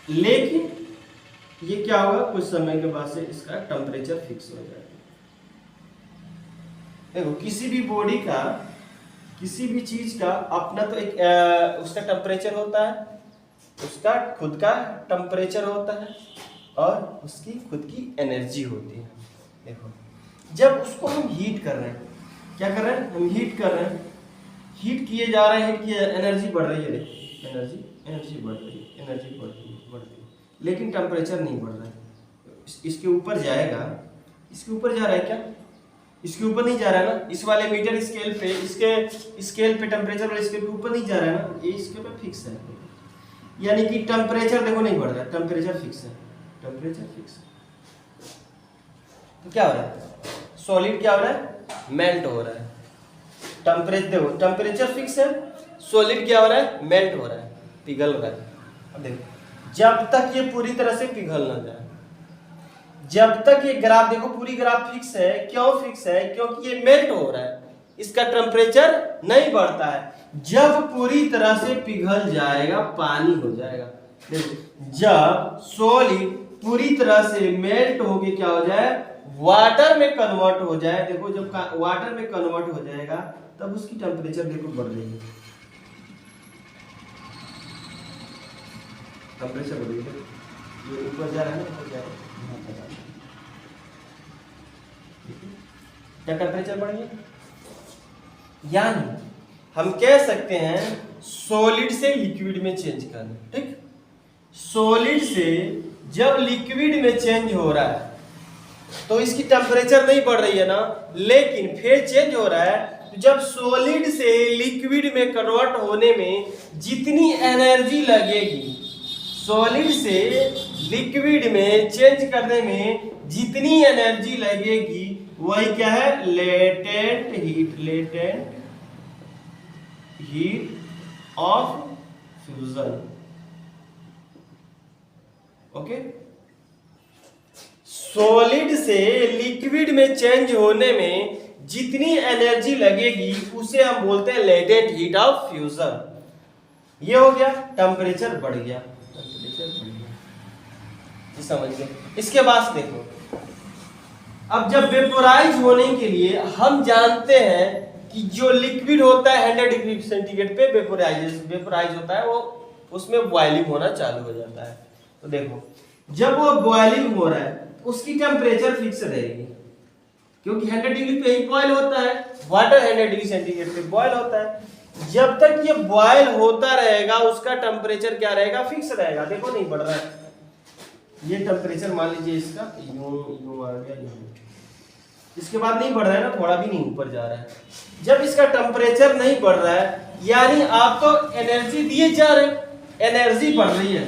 लेकिन ये क्या होगा, कुछ समय के बाद से इसका टेम्परेचर फिक्स हो जाएगा। देखो किसी भी बॉडी का, किसी भी चीज का अपना तो एक उसका टेम्परेचर होता है, उसका खुद का टेम्परेचर होता है और उसकी खुद की एनर्जी होती है। देखो जब उसको हम हीट कर रहे हैं, क्या कर रहे हैं, हम हीट कर रहे हैं, हीट किए जा रहे हैं, हीट किए, एनर्जी बढ़ रही है, देखो एनर्जी बढ़ रही है, एनर्जी बढ़ रही है, लेकिन टेम्परेचर नहीं बढ़ रहा है। इसके ऊपर जाएगा, इसके ऊपर जा रहा है क्या, इसके ऊपर नहीं जा रहा है ना, इस वाले मीटर स्केल पे, इसके स्केल पे टेम्परेचर वाले स्केल पे ऊपर नहीं जा रहा है ना, ये इसके पे फिक्स है। यानी कि टेम्परेचर देखो नहीं बढ़ रहा है, टेम्परेचर फिक्स है, टेम्परेचर फिक्स है। तो क्या हो रहा है, सॉलिड क्या हो रहा है, मेल्ट हो रहा है। टेम्परेचर देखो, टेम्परेचर फिक्स है, सॉलिड क्या हो रहा है, मेल्ट हो रहा है, पिघल रहा है। अब देखो जब तक ये पूरी तरह से पिघल ना जाए, जब तक ये ग्राफ देखो पूरी ग्राफ फिक्स है, क्यों फिक्स है, क्योंकि ये मेल्ट हो रहा है, इसका टेम्परेचर नहीं बढ़ता है। जब पूरी तरह से पिघल जाएगा, पानी हो जाएगा। देखो जब सॉलिड पूरी तरह से मेल्ट होके क्या हो जाए, वाटर में कन्वर्ट हो जाए। देखो जब वाटर में कन्वर्ट हो जाएगा तब उसकी टेम्परेचर देखो बढ़ रही है, टेम्परेचर बढ़ रही है, ये ऊपर जा रहा है ना, ऊपर जा रहा है, क्या टेम्परेचर बढ़ गया। यानी हम कह सकते हैं सॉलिड से लिक्विड में चेंज करना। ठीक, सॉलिड से जब लिक्विड में चेंज हो रहा है तो इसकी टेम्परेचर नहीं बढ़ रही है ना, लेकिन फिर चेंज हो रहा है। तो जब सॉलिड से लिक्विड में कन्वर्ट होने में जितनी एनर्जी लगेगी, सॉलिड से लिक्विड में चेंज करने में जितनी एनर्जी लगेगी, वही क्या है, latent heat, latent heat of fusion. Okay, solid से लिक्विड में चेंज होने में जितनी एनर्जी लगेगी उसे हम बोलते हैं लेटेंट हीट ऑफ फ्यूजन। ये हो गया, टेम्परेचर बढ़ गया, टेम्परेचर बढ़ गया, ये समझ गए। इसके बाद देखो, अब जब वेपोराइज होने के लिए हम जानते हैं कि जो लिक्विड होता है 100 डिग्री सेंटीग्रेड पे वेपोराइज होता है, वो उसमें बॉइलिंग होना चालू हो जाता है। तो देखो जब वो बॉइलिंग हो रहा है उसकी टेम्परेचर फिक्स रहेगी, क्योंकि 100 डिग्री पे ही बॉयल होता है, वाटर 100 डिग्री सेंटीग्रेड पे बॉयल होता है। जब तक ये बॉयल होता रहेगा उसका टेम्परेचर क्या रहेगा, फिक्स रहेगा। देखो नहीं बढ़ रहा है, ये टेम्परेचर मान लीजिए इसका यूं आ गया, इसके बाद नहीं बढ़ रहा है ना, थोड़ा भी नहीं ऊपर जा रहा है। जब इसका टेम्परेचर नहीं बढ़ रहा है यानी आप तो एनर्जी दिए जा रहे, एनर्जी बढ़ रही है।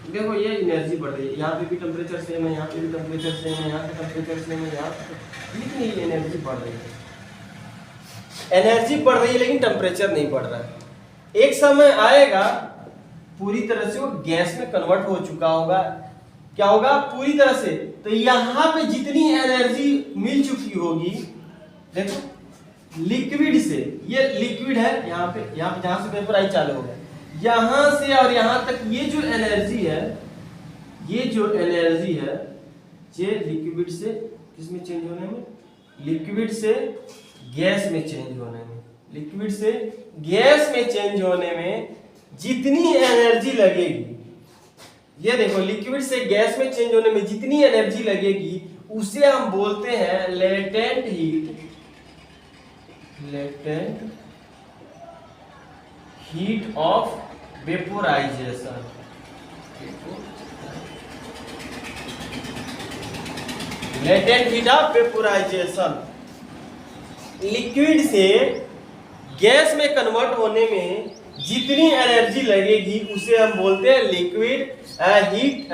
देखो ये एनर्जी बढ़ रही है, यहाँ पे भी टेम्परेचर सेम है, यहाँ पे भी टेम्परेचर सेम है, यहाँ पे टेम्परेचर सेम है, यहाँ पे इतनी एनर्जी बढ़ रही है, एनर्जी बढ़ रही है लेकिन टेम्परेचर नहीं बढ़ रहा है। एक समय आएगा पूरी तरह से वो गैस में कन्वर्ट हो चुका होगा, क्या होगा, पूरी तरह से। तो यहाँ पे जितनी एनर्जी मिल चुकी होगी, देखो लिक्विड से, ये लिक्विड है, यहाँ पे जहाँ से वेपोराइज चालू हो गया, यहाँ से और यहाँ तक ये जो एनर्जी है, ये जो एनर्जी है, ये लिक्विड से किसमें चेंज होने में, लिक्विड से गैस में चेंज होने में, लिक्विड से गैस में चेंज होने में जितनी एनर्जी लगेगी, ये देखो लिक्विड से गैस में चेंज होने में जितनी एनर्जी लगेगी उसे हम बोलते हैं latent heat, latent heat of vaporisation. Latent heat of vaporisation, liquid से गैस में कन्वर्ट होने में जितनी एनर्जी लगेगी उसे हम बोलते हैं liquid heat,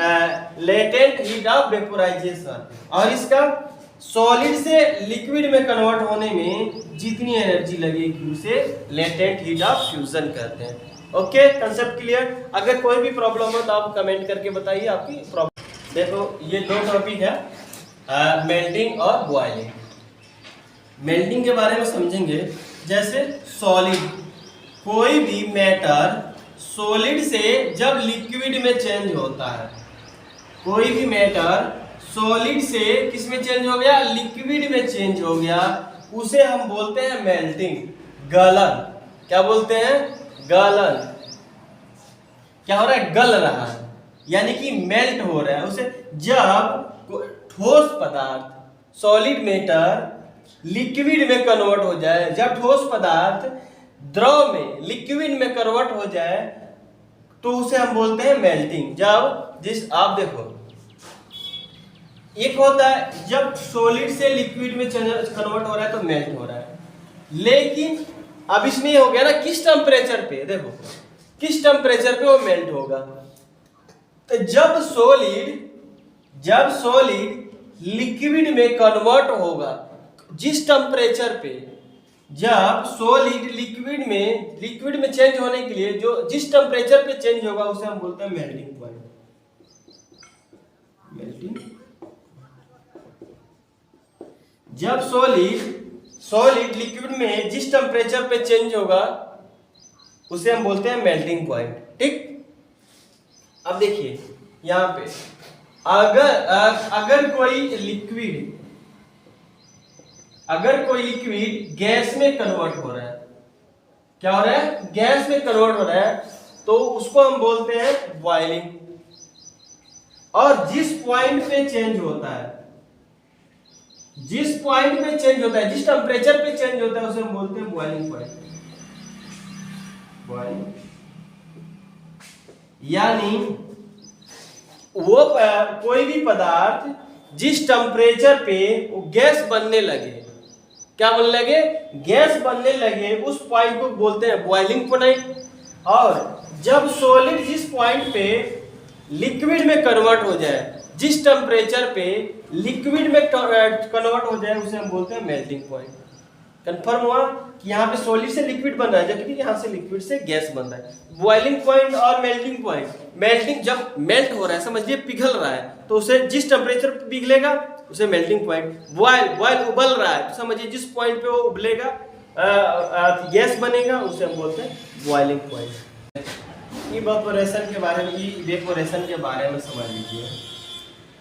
latent heat of vaporisation. और इसका सॉलिड से लिक्विड में कन्वर्ट होने में जितनी एनर्जी लगेगी उसे लेटेंट हीट ऑफ फ्यूजन कहते हैं। Okay, concept clear? अगर कोई भी प्रॉब्लम हो तो आप कमेंट करके बताइए आपकी प्रॉब्लम। देखो ये दो टॉपिक है, मेल्टिंग और बॉइलिंग। मेल्टिंग के बारे में समझेंगे। जैसे सॉलिड, कोई भी मैटर सॉलिड से जब लिक्विड में चेंज होता है, कोई भी मैटर सॉलिड से किस में चेंज हो गया? लिक्विड में चेंज हो गया, उसे हम बोलते हैं मेल्टिंग, गलन। क्या बोलते हैं? गलन। क्या हो रहा है? गल रहा है, यानी कि मेल्ट हो रहा है उसे। जब ठोस पदार्थ सॉलिड मैटर लिक्विड में कन्वर्ट हो जाए, जब ठोस पदार्थ द्रव में लिक्विड में कन्वर्ट हो जाए तो उसे हम बोलते हैं मेल्टिंग। जब आप देखो, एक होता है जब सॉलिड से लिक्विड में कन्वर्ट हो रहा है तो मेल्ट हो रहा है, लेकिन अब इसमें हो गया ना किस टेम्परेचर पे, देखो किस टेम्परेचर पे वो मेल्ट होगा। तो जब सॉलिड लिक्विड में कन्वर्ट होगा, जिस टेम्परेचर पे, जब सॉलिड लिक्विड में चेंज होने के लिए जो जिस टेम्परेचर पे चेंज होगा उसे हम बोलते हैं मेल्टिंग पॉइंट। मेल्टिंग, जब सॉलिड लिक्विड में जिस टेम्परेचर पे चेंज होगा उसे हम बोलते हैं मेल्टिंग पॉइंट। ठीक, अब देखिए यहां पे अगर कोई लिक्विड गैस में कन्वर्ट हो रहा है, क्या हो रहा है? गैस में कन्वर्ट हो रहा है, तो उसको हम बोलते हैं बॉइलिंग। और जिस पॉइंट पे चेंज होता है, जिस टेम्परेचर पे चेंज होता है उसे हम बोलते हैं बॉइलिंग पॉइंट। बॉइलिंग यानी वो कोई भी पदार्थ जिस टेम्परेचर पे वो गैस बनने लगे, क्या बनने लगे? गैस बनने लगे, उस पॉइंट को बोलते हैं बॉइलिंग पॉइंट। और जब सॉलिड जिस पॉइंट पे लिक्विड में कन्वर्ट हो जाए, जिस टेम्परेचर पे लिक्विड में कन्वर्ट हो जाए उसे हम बोलते हैं मेल्टिंग पॉइंट। कंफर्म हुआ कि यहाँ पे सॉलिड से लिक्विड बन रहा है जबकि यहाँ से लिक्विड से गैस बन रहा है। बॉइलिंग पॉइंट और मेल्टिंग पॉइंट, मेल्टिंग जब मेल्ट हो रहा है, समझिए पिघल रहा है, तो उसे जिस टेम्परेचर पे पिघलेगा उसे मेल्टिंग पॉइंट। बॉयल उबल रहा है, तो समझिए जिस पॉइंट पे वो उबलेगा गैस बनेगा उसे हम बोलते हैं बॉइलिंग पॉइंट। इवेपोरेशन के बारे में समझ लीजिए।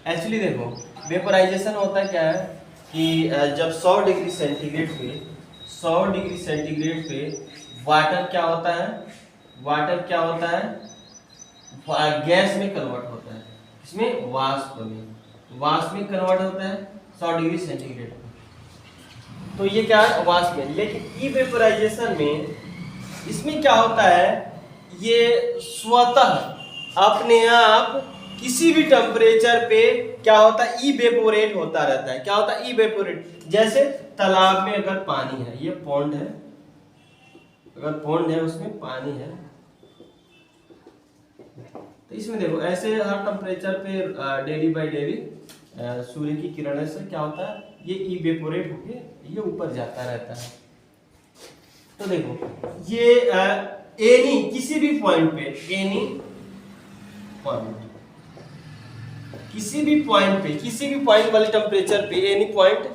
एक्चुअली देखो, वेपोराइजेशन होता है क्या है कि जब 100 डिग्री सेंटीग्रेड पे वाटर क्या होता है? गैस में कन्वर्ट होता है। इसमें वाष्प में कन्वर्ट होता है 100 डिग्री सेंटीग्रेड पे। तो ये क्या है? वाष्प में। लेकिन इवेपोराइजेशन में इसमें क्या होता है? ये स्वतः अपने आप किसी भी टेम्परेचर पे क्या होता है? इवेपोरेट होता रहता है। क्या होता है? इवेपोरेट। जैसे तालाब में अगर पानी है, ये पॉन्ड है, अगर पॉन्ड है उसमें पानी है, तो इसमें देखो ऐसे हर टेम्परेचर पे डेली बाय डेली सूर्य की किरणों से क्या होता है? ये इवेपोरेट होके ये ऊपर जाता रहता है। तो देखो ये एनी किसी भी पॉइंट पे, किसी भी पॉइंट वाले टेम्परेचर पे, एनी पॉइंट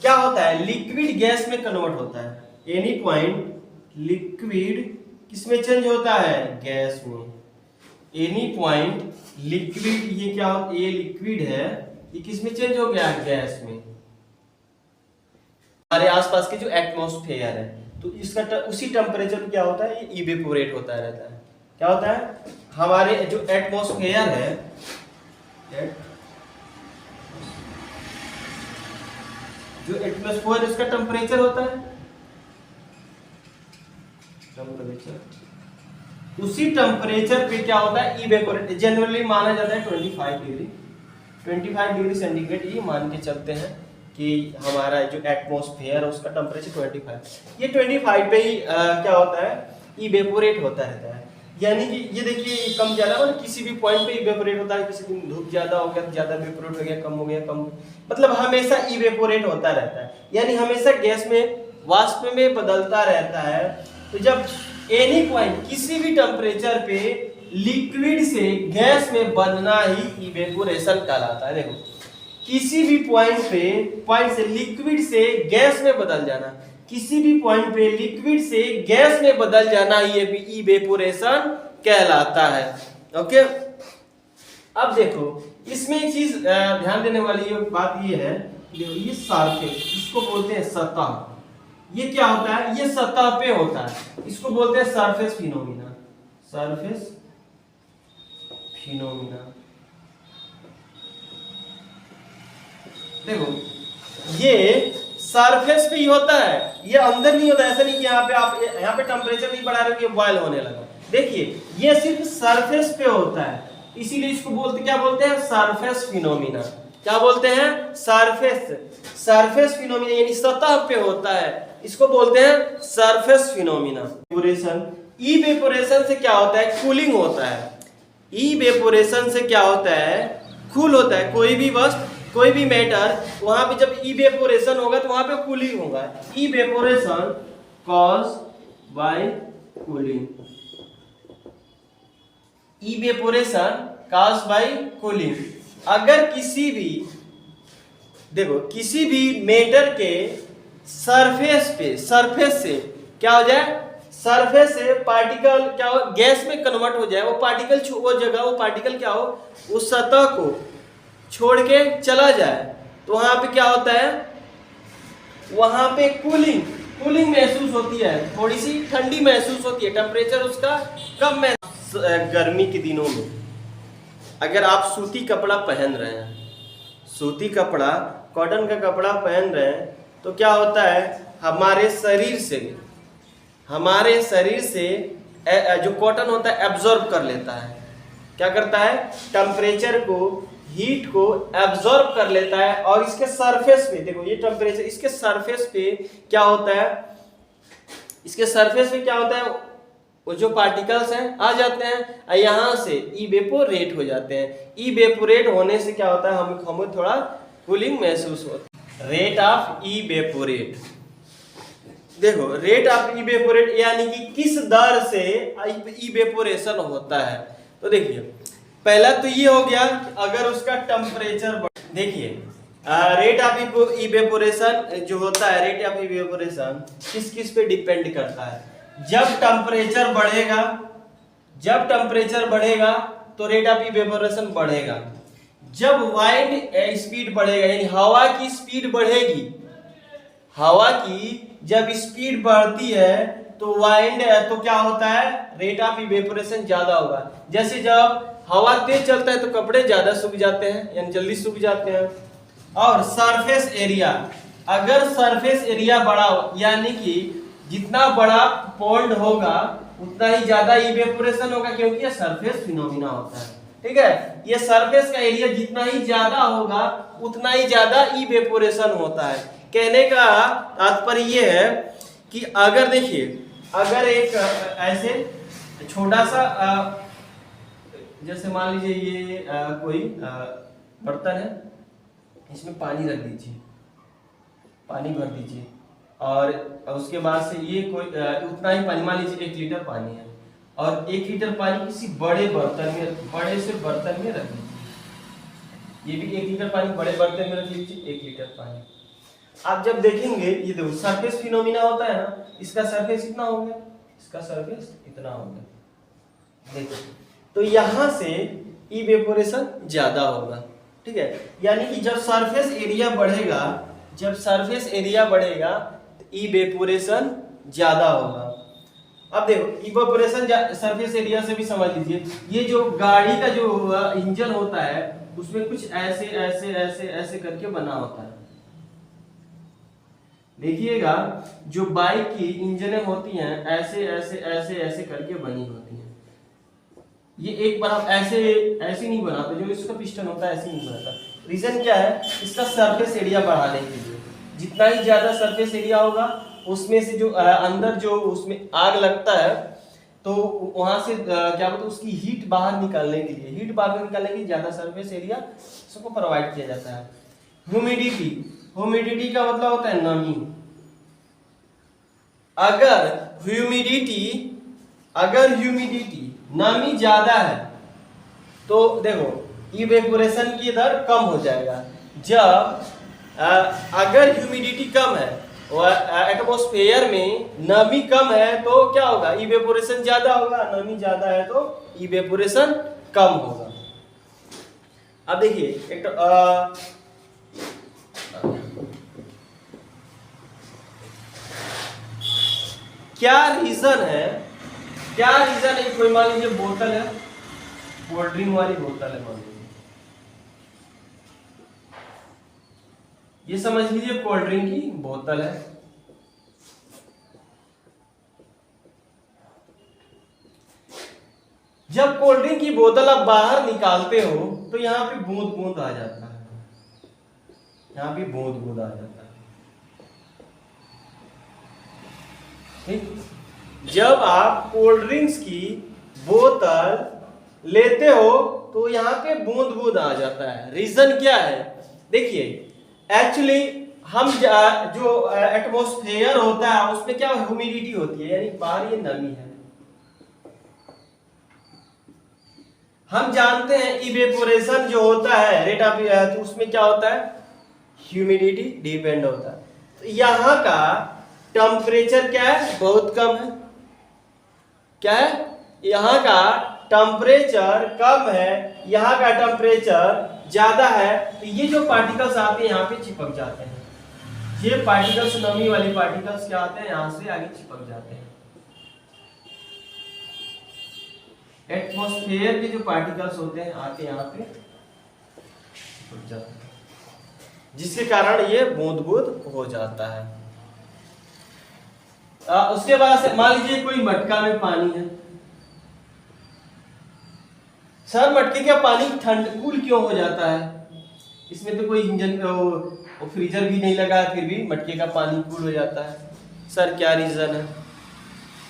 क्या होता है? लिक्विड गैस में कन्वर्ट होता है। एनी पॉइंट लिक्विड किस में चेंज होता है? गैस में। एनी पॉइंट लिक्विड, ये क्या होता है? ये लिक्विड है, ये किस में चेंज हो गया? गैस में। हमारे आसपास के जो एटमॉस्फेयर है, तो इसका उसी टेम्परेचर पे क्या होता है? ये इवेपोरेट होता रहता है। क्या होता है? हमारे जो एटमॉस्फेयर है, जो एटमॉस्फेयर, इसका टेम्परेचर होता है टेम्परेचर, उसी टेम्परेचर पे क्या होता है इवेपोरेट, जनरली माना जाता है 25 डिग्री, 25 डिग्री सेंटीग्रेड ये मान के चलते हैं कि हमारा जो एटमॉस्फेयर है उसका टेम्परेचर 25, ये 25 पे ही क्या होता है इवेपोरेट होता रहता है। यानी कि ये देखिए कम ज्यादा मतलब किसी भी पॉइंट पे इवेपोरेट होता है, किसी दिन धूप ज्यादा हो गया तो ज्यादा इवेपोरेट हो गया, कम हो गया कम, मतलब हमेशा इवेपोरेट होता रहता है, यानी हमेशा गैस में वाष्प में बदलता रहता है। तो जब एनी पॉइंट किसी भी टेम्परेचर पे लिक्विड से गैस में बनना ही इवेपोरेशन कहलाता है। देखो किसी भी पॉइंट से लिक्विड से गैस में बदल जाना, किसी भी पॉइंट पे लिक्विड से गैस में बदल जाना ये भी इवेपोरेशन कहलाता है। ओके, अब देखो इसमें एक चीज ध्यान देने वाली बात ये है, देखो ये सरफेस, इसको बोलते हैं सतह, ये क्या होता है ये सतह पे होता है, इसको बोलते हैं सरफेस फिनोमिना, सरफेस फिनोमिना। देखो ये सरफेस पे ही होता है, ये अंदर नहीं होता, ऐसा नहीं कि यहाँ पे आप यहाँ पे टेम्परेचर नहीं बढ़ा रहे हो कि बॉयल होने लगा, देखिए ये सिर्फ सरफेस पे होता है, इसीलिए इसको बोलते क्या बोलते हैं सरफेस फिनोमिना। क्या बोलते हैं सरफेस फिनोमिना, यानी सतह पे होता है, इसको बोलते हैं सरफेस फिनोमिना। इवेपोरेशन से क्या होता है कूलिंग होता है, इवेपोरेशन से क्या होता है कूल होता है, कोई भी वस्तु कोई भी मैटर वहां पे जब इवेपोरेशन होगा तो वहां पे कूलिंग होगा, evaporation cause by cooling, evaporation cause by cooling. अगर किसी भी देखो किसी भी मैटर के सरफेस से क्या हो जाए, सरफेस से पार्टिकल क्या हो गैस में कन्वर्ट हो जाए, वो पार्टिकल क्या हो उस सतह को छोड़ के चला जाए, तो वहां पे क्या होता है वहां पे कूलिंग महसूस होती है, थोड़ी सी ठंडी महसूस होती है, टेम्परेचर उसका कम महसूस। गर्मी के दिनों में अगर आप सूती कपड़ा पहन रहे हैं, सूती कपड़ा कॉटन का कपड़ा पहन रहे हैं, तो क्या होता है हमारे शरीर से जो कॉटन होता है एब्जॉर्ब कर लेता है, क्या करता है टेम्परेचर को हीट को एब्जॉर्ब कर लेता है, और इसके सरफेस पे देखो ये टेम्परेचर इसके सरफेस पे क्या होता है, इसके सरफेस पे क्या होता है वो जो पार्टिकल्स हैं आ जाते हैं यहाँ से इवेपोरेट हो जाते हैं, इवेपोरेट होने से क्या होता है हमें थोड़ा कूलिंग महसूस होता है। रेट ऑफ इवेपोरेट, देखो रेट ऑफ इवेपोरेट यानी कि किस दर से इवेपोरेशन होता है। तो देखिए पहला तो ये हो गया अगर उसका टेम्परेचर देखिए रेट ऑफ इवेपोरेशन जो होता है, रेट ऑफ इवेपोरेशन किस पे डिपेंड करता है, जब टेम्परेचर बढ़ेगा तो रेट ऑफ इवेपोरेशन बढ़ेगा, जब वाइंड स्पीड बढ़ेगा यानी हवा की स्पीड बढ़ेगी, हवा की जब स्पीड बढ़ती है तो वाइंड तो क्या होता है रेट ऑफ इवेपोरेशन ज्यादा होगा। जैसे जब हवा तेज चलता है तो कपड़े ज्यादा सूख जाते हैं यानी जल्दी सूख जाते हैं। और सरफेस एरिया, अगर सरफेस एरिया बड़ा हो यानी कि जितना बड़ा पॉन्ड होगा उतना ही ज्यादा इवेपोरेशन होगा, क्योंकि ये सरफेस फिनोमिना होता है। ठीक है, ये सरफेस का एरिया जितना ही ज्यादा होगा उतना ही ज्यादा इवेपोरेशन होता है। कहने का तात्पर्य ये है कि अगर देखिए अगर एक ऐसे छोटा सा जैसे मान लीजिए ये कोई बर्तन है, इसमें पानी रख दीजिए, पानी भर दीजिए, और उसके बाद से ये कोई उतना ही पानी मान लीजिए 1 लीटर पानी है, और 1 लीटर पानी किसी बड़े से बर्तन में रख दीजिए, ये भी 1 लीटर पानी बड़े बर्तन में रख लीजिए, 1 लीटर पानी। आप जब देखेंगे ये देखो सरफेस फिनोमिना होता है ना, इसका सरफेस इतना हो गया, इसका सरफेस इतना हो गया, देखो तो यहां से इवेपोरेशन ज्यादा होगा। ठीक है, यानी कि जब सरफेस एरिया बढ़ेगा तो इवेपोरेशन ज्यादा होगा। अब देखो इवेपोरेशन सरफेस एरिया से भी समझ लीजिए, ये जो गाड़ी का जो इंजन होता है उसमें कुछ ऐसे ऐसे ऐसे ऐसे करके बना होता है, देखिएगा जो बाइक की इंजनें होती हैं ऐसे ऐसे ऐसे ऐसे करके बनी होती हैं। ये एक बार आप ऐसे ऐसे नहीं बनाते, जो इसका पिस्टन होता है ऐसे नहीं बनाता। रीजन क्या है? इसका सरफेस एरिया बढ़ाने के लिए। जितना ही ज्यादा सरफेस एरिया होगा उसमें से जो अंदर जो उसमें आग लगता है तो वहां से क्या बोलते हैं उसकी हीट बाहर निकालने के लिए, ज्यादा सरफेस एरिया सबको प्रोवाइड किया जाता है। ह्यूमिडिटी, ह्यूमिडिटी का मतलब होता है नमी। अगर ह्यूमिडिटी नमी ज्यादा है तो देखो इवेपोरेशन की दर कम हो जाएगा। जब अगर ह्यूमिडिटी कम है और एटमॉस्फेयर में नमी कम है तो क्या होगा? इवेपोरेशन ज्यादा होगा। नमी ज्यादा है तो इवेपोरेशन कम होगा। अब देखिए एक क्या रीजन है? कोई मान लीजिए बोतल है, कोल्ड ड्रिंक वाली बोतल है मान लीजिए, ये समझ लीजिए कोल्ड ड्रिंक की बोतल है। जब कोल्ड ड्रिंक की बोतल आप बाहर निकालते हो तो यहाँ पे बूंद बूंद आ जाता है, यहाँ पे बूंद बूंद आ जाता है। ठीक, जब आप कोल्ड ड्रिंक्स की बोतल लेते हो तो यहाँ पे बूंद बूंद आ जाता है। रीजन क्या है? देखिए एक्चुअली हम जो एटमॉस्फेयर होता है उसमें क्या ह्यूमिडिटी होती है, यानी बाहर ये नमी है। हम जानते हैं इवेपोरेशन जो होता है रेट ऑफ, तो उसमें क्या होता है? ह्यूमिडिटी डिपेंड होता है। तो यहाँ का टेम्परेचर क्या है? बहुत कम है। क्या है? यहाँ का टेम्परेचर कम है, यहाँ का टेम्परेचर ज्यादा है। तो ये जो पार्टिकल्स आते हैं यहाँ पे चिपक जाते हैं। ये पार्टिकल्स, नमी वाले पार्टिकल्स क्या आते हैं? यहाँ से आगे चिपक जाते हैं। एटमॉस्फेयर के जो पार्टिकल्स होते हैं आके यहाँ पे चिपक जाते हैं, जिसके कारण ये बूंद बूंद हो जाता है। उसके बाद मान लीजिए कोई मटका में पानी है। सर मटके का पानी ठंड कूल क्यों हो जाता है? इसमें तो कोई इंजन फ्रीजर भी नहीं लगा है, फिर भी मटके का पानी कूल हो जाता है। सर क्या रीजन है?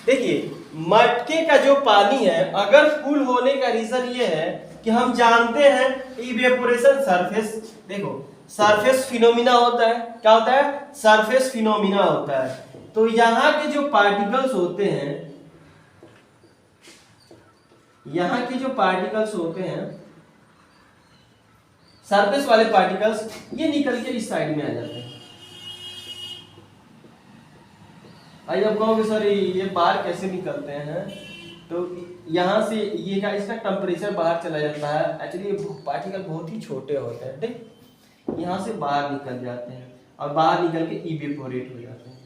देखिए मटके का जो पानी है अगर कूल होने का रीजन ये है कि हम जानते हैं इवेपोरेशन सरफेस, देखो सरफेस फिनोमिना होता है। क्या होता है? सरफेस फिनोमिना होता है। तो यहाँ के जो पार्टिकल्स होते हैं, यहाँ के जो पार्टिकल्स होते हैं सरफेस वाले पार्टिकल्स, ये निकल के इस साइड में आ जाते हैं। आइए अब कहोगे सर ये बाहर कैसे निकलते हैं? तो यहाँ से ये का इसका टेम्परेचर बाहर चला जाता है। एक्चुअली ये पार्टिकल बहुत ही छोटे होते हैं। ठीक, यहाँ से बाहर निकल जाते हैं और बाहर निकल के इवेपोरेट हो जाते हैं।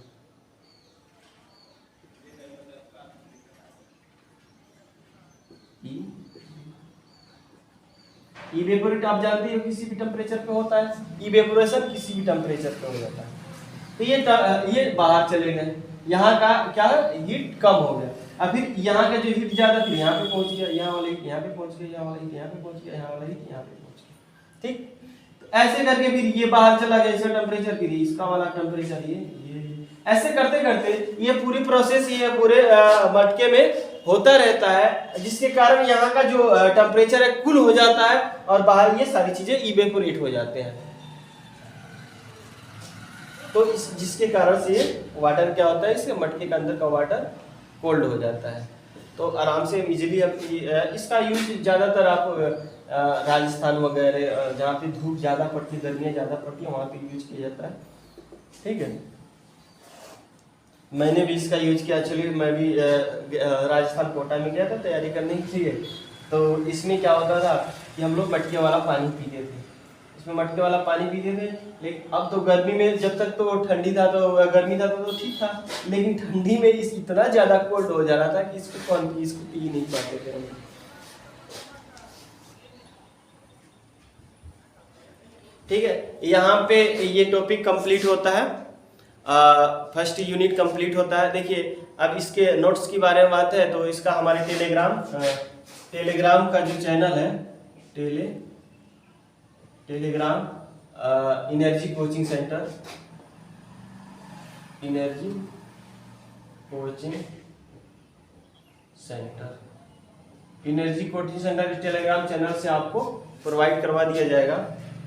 इवेपोरेट आप जानते हो किसी भी टेम्परेचर पे होता है, इवेपोरेशन किसी भी टेम्परेचर पे हो जाता है। तो ये बाहर चले गए, यहाँ का क्या हीट कम हो गया। अब फिर यहाँ का जो हीट ज्यादा थी यहाँ पे पहुंच गया, यहाँ वाला हीट यहाँ पे पहुंच गया, यहाँ वाला हीट यहाँ पे पहुंच गया, यहाँ वाला हीट यहाँ पे पहुंच गया। ठीक, तो ऐसे करके फिर ये बाहर चला गया इसका टेम्परेचर, फिर इसका वाला टेम्परेचर ये ऐसे करते करते ये पूरी प्रोसेस ये पूरे मटके में होता रहता है, जिसके कारण यहाँ का जो टेम्परेचर है कूल हो जाता है और बाहर ये सारी चीजें इवेपोरेट हो जाते हैं। तो जिसके कारण से वाटर क्या होता है, इसके मटके के अंदर का वाटर कोल्ड हो जाता है। तो आराम से इजीली अब इसका यूज ज़्यादातर आप राजस्थान वगैरह जहाँ पे धूप ज़्यादा पड़ती है, गर्मियाँ ज़्यादा पड़ती है, वहाँ पे यूज किया जाता है। ठीक है, मैंने भी इसका यूज किया। एक्चुअली मैं भी राजस्थान कोटा में गया था तैयारी करने के लिए। तो इसमें क्या होता था कि हम लोग मटके वाला पानी पीते थे, इसमें मटके वाला पानी पीते थे। लेकिन अब तो गर्मी में जब तक तो ठंडी था तो गर्मी था तो ठीक था, लेकिन ठंडी में इस इतना ज़्यादा कोल्ड हो जा रहा था कि इसको पी नहीं पाते थे हम। ठीक है, यहाँ पे ये टॉपिक कंप्लीट होता है। फर्स्ट यूनिट कंप्लीट होता है। देखिए अब इसके नोट्स की बारे में बात है तो इसका हमारे टेलीग्राम का जो चैनल है टेलीग्राम एनर्जी कोचिंग सेंटर के टेलीग्राम चैनल से आपको प्रोवाइड करवा दिया जाएगा।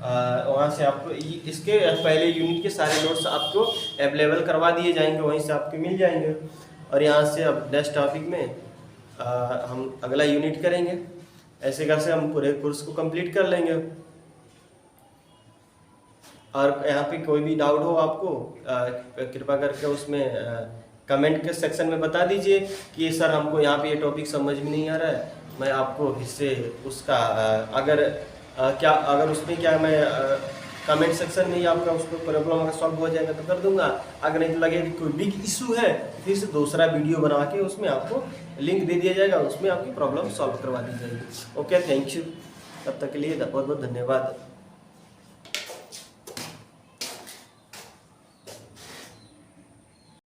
वहाँ से आपको इसके पहले यूनिट के सारे नोट्स आपको अवेलेबल करवा दिए जाएंगे, वहीं से आपको मिल जाएंगे। और यहाँ से अब नेक्स्ट टॉपिक में हम अगला यूनिट करेंगे। ऐसे कैसे हम पूरे कोर्स को कंप्लीट कर लेंगे। और यहाँ पे कोई भी डाउट हो आपको कृपा करके उसमें कमेंट के सेक्शन में बता दीजिए कि सर हमको यहाँ पे ये टॉपिक समझ में नहीं आ रहा है, मैं आपको इससे उसका अगर उसमें क्या मैं कमेंट सेक्शन में ही आपका उसको प्रॉब्लम अगर सॉल्व हो जाएगा तो कर दूंगा। अगर नहीं तो लगे कि कोई बिग इशू है फिर से दूसरा वीडियो बना के उसमें आपको लिंक दे दिया जाएगा, उसमें आपकी प्रॉब्लम सॉल्व करवा दी जाएगी। Okay, thank you. तब तक के लिए बहुत बहुत धन्यवाद।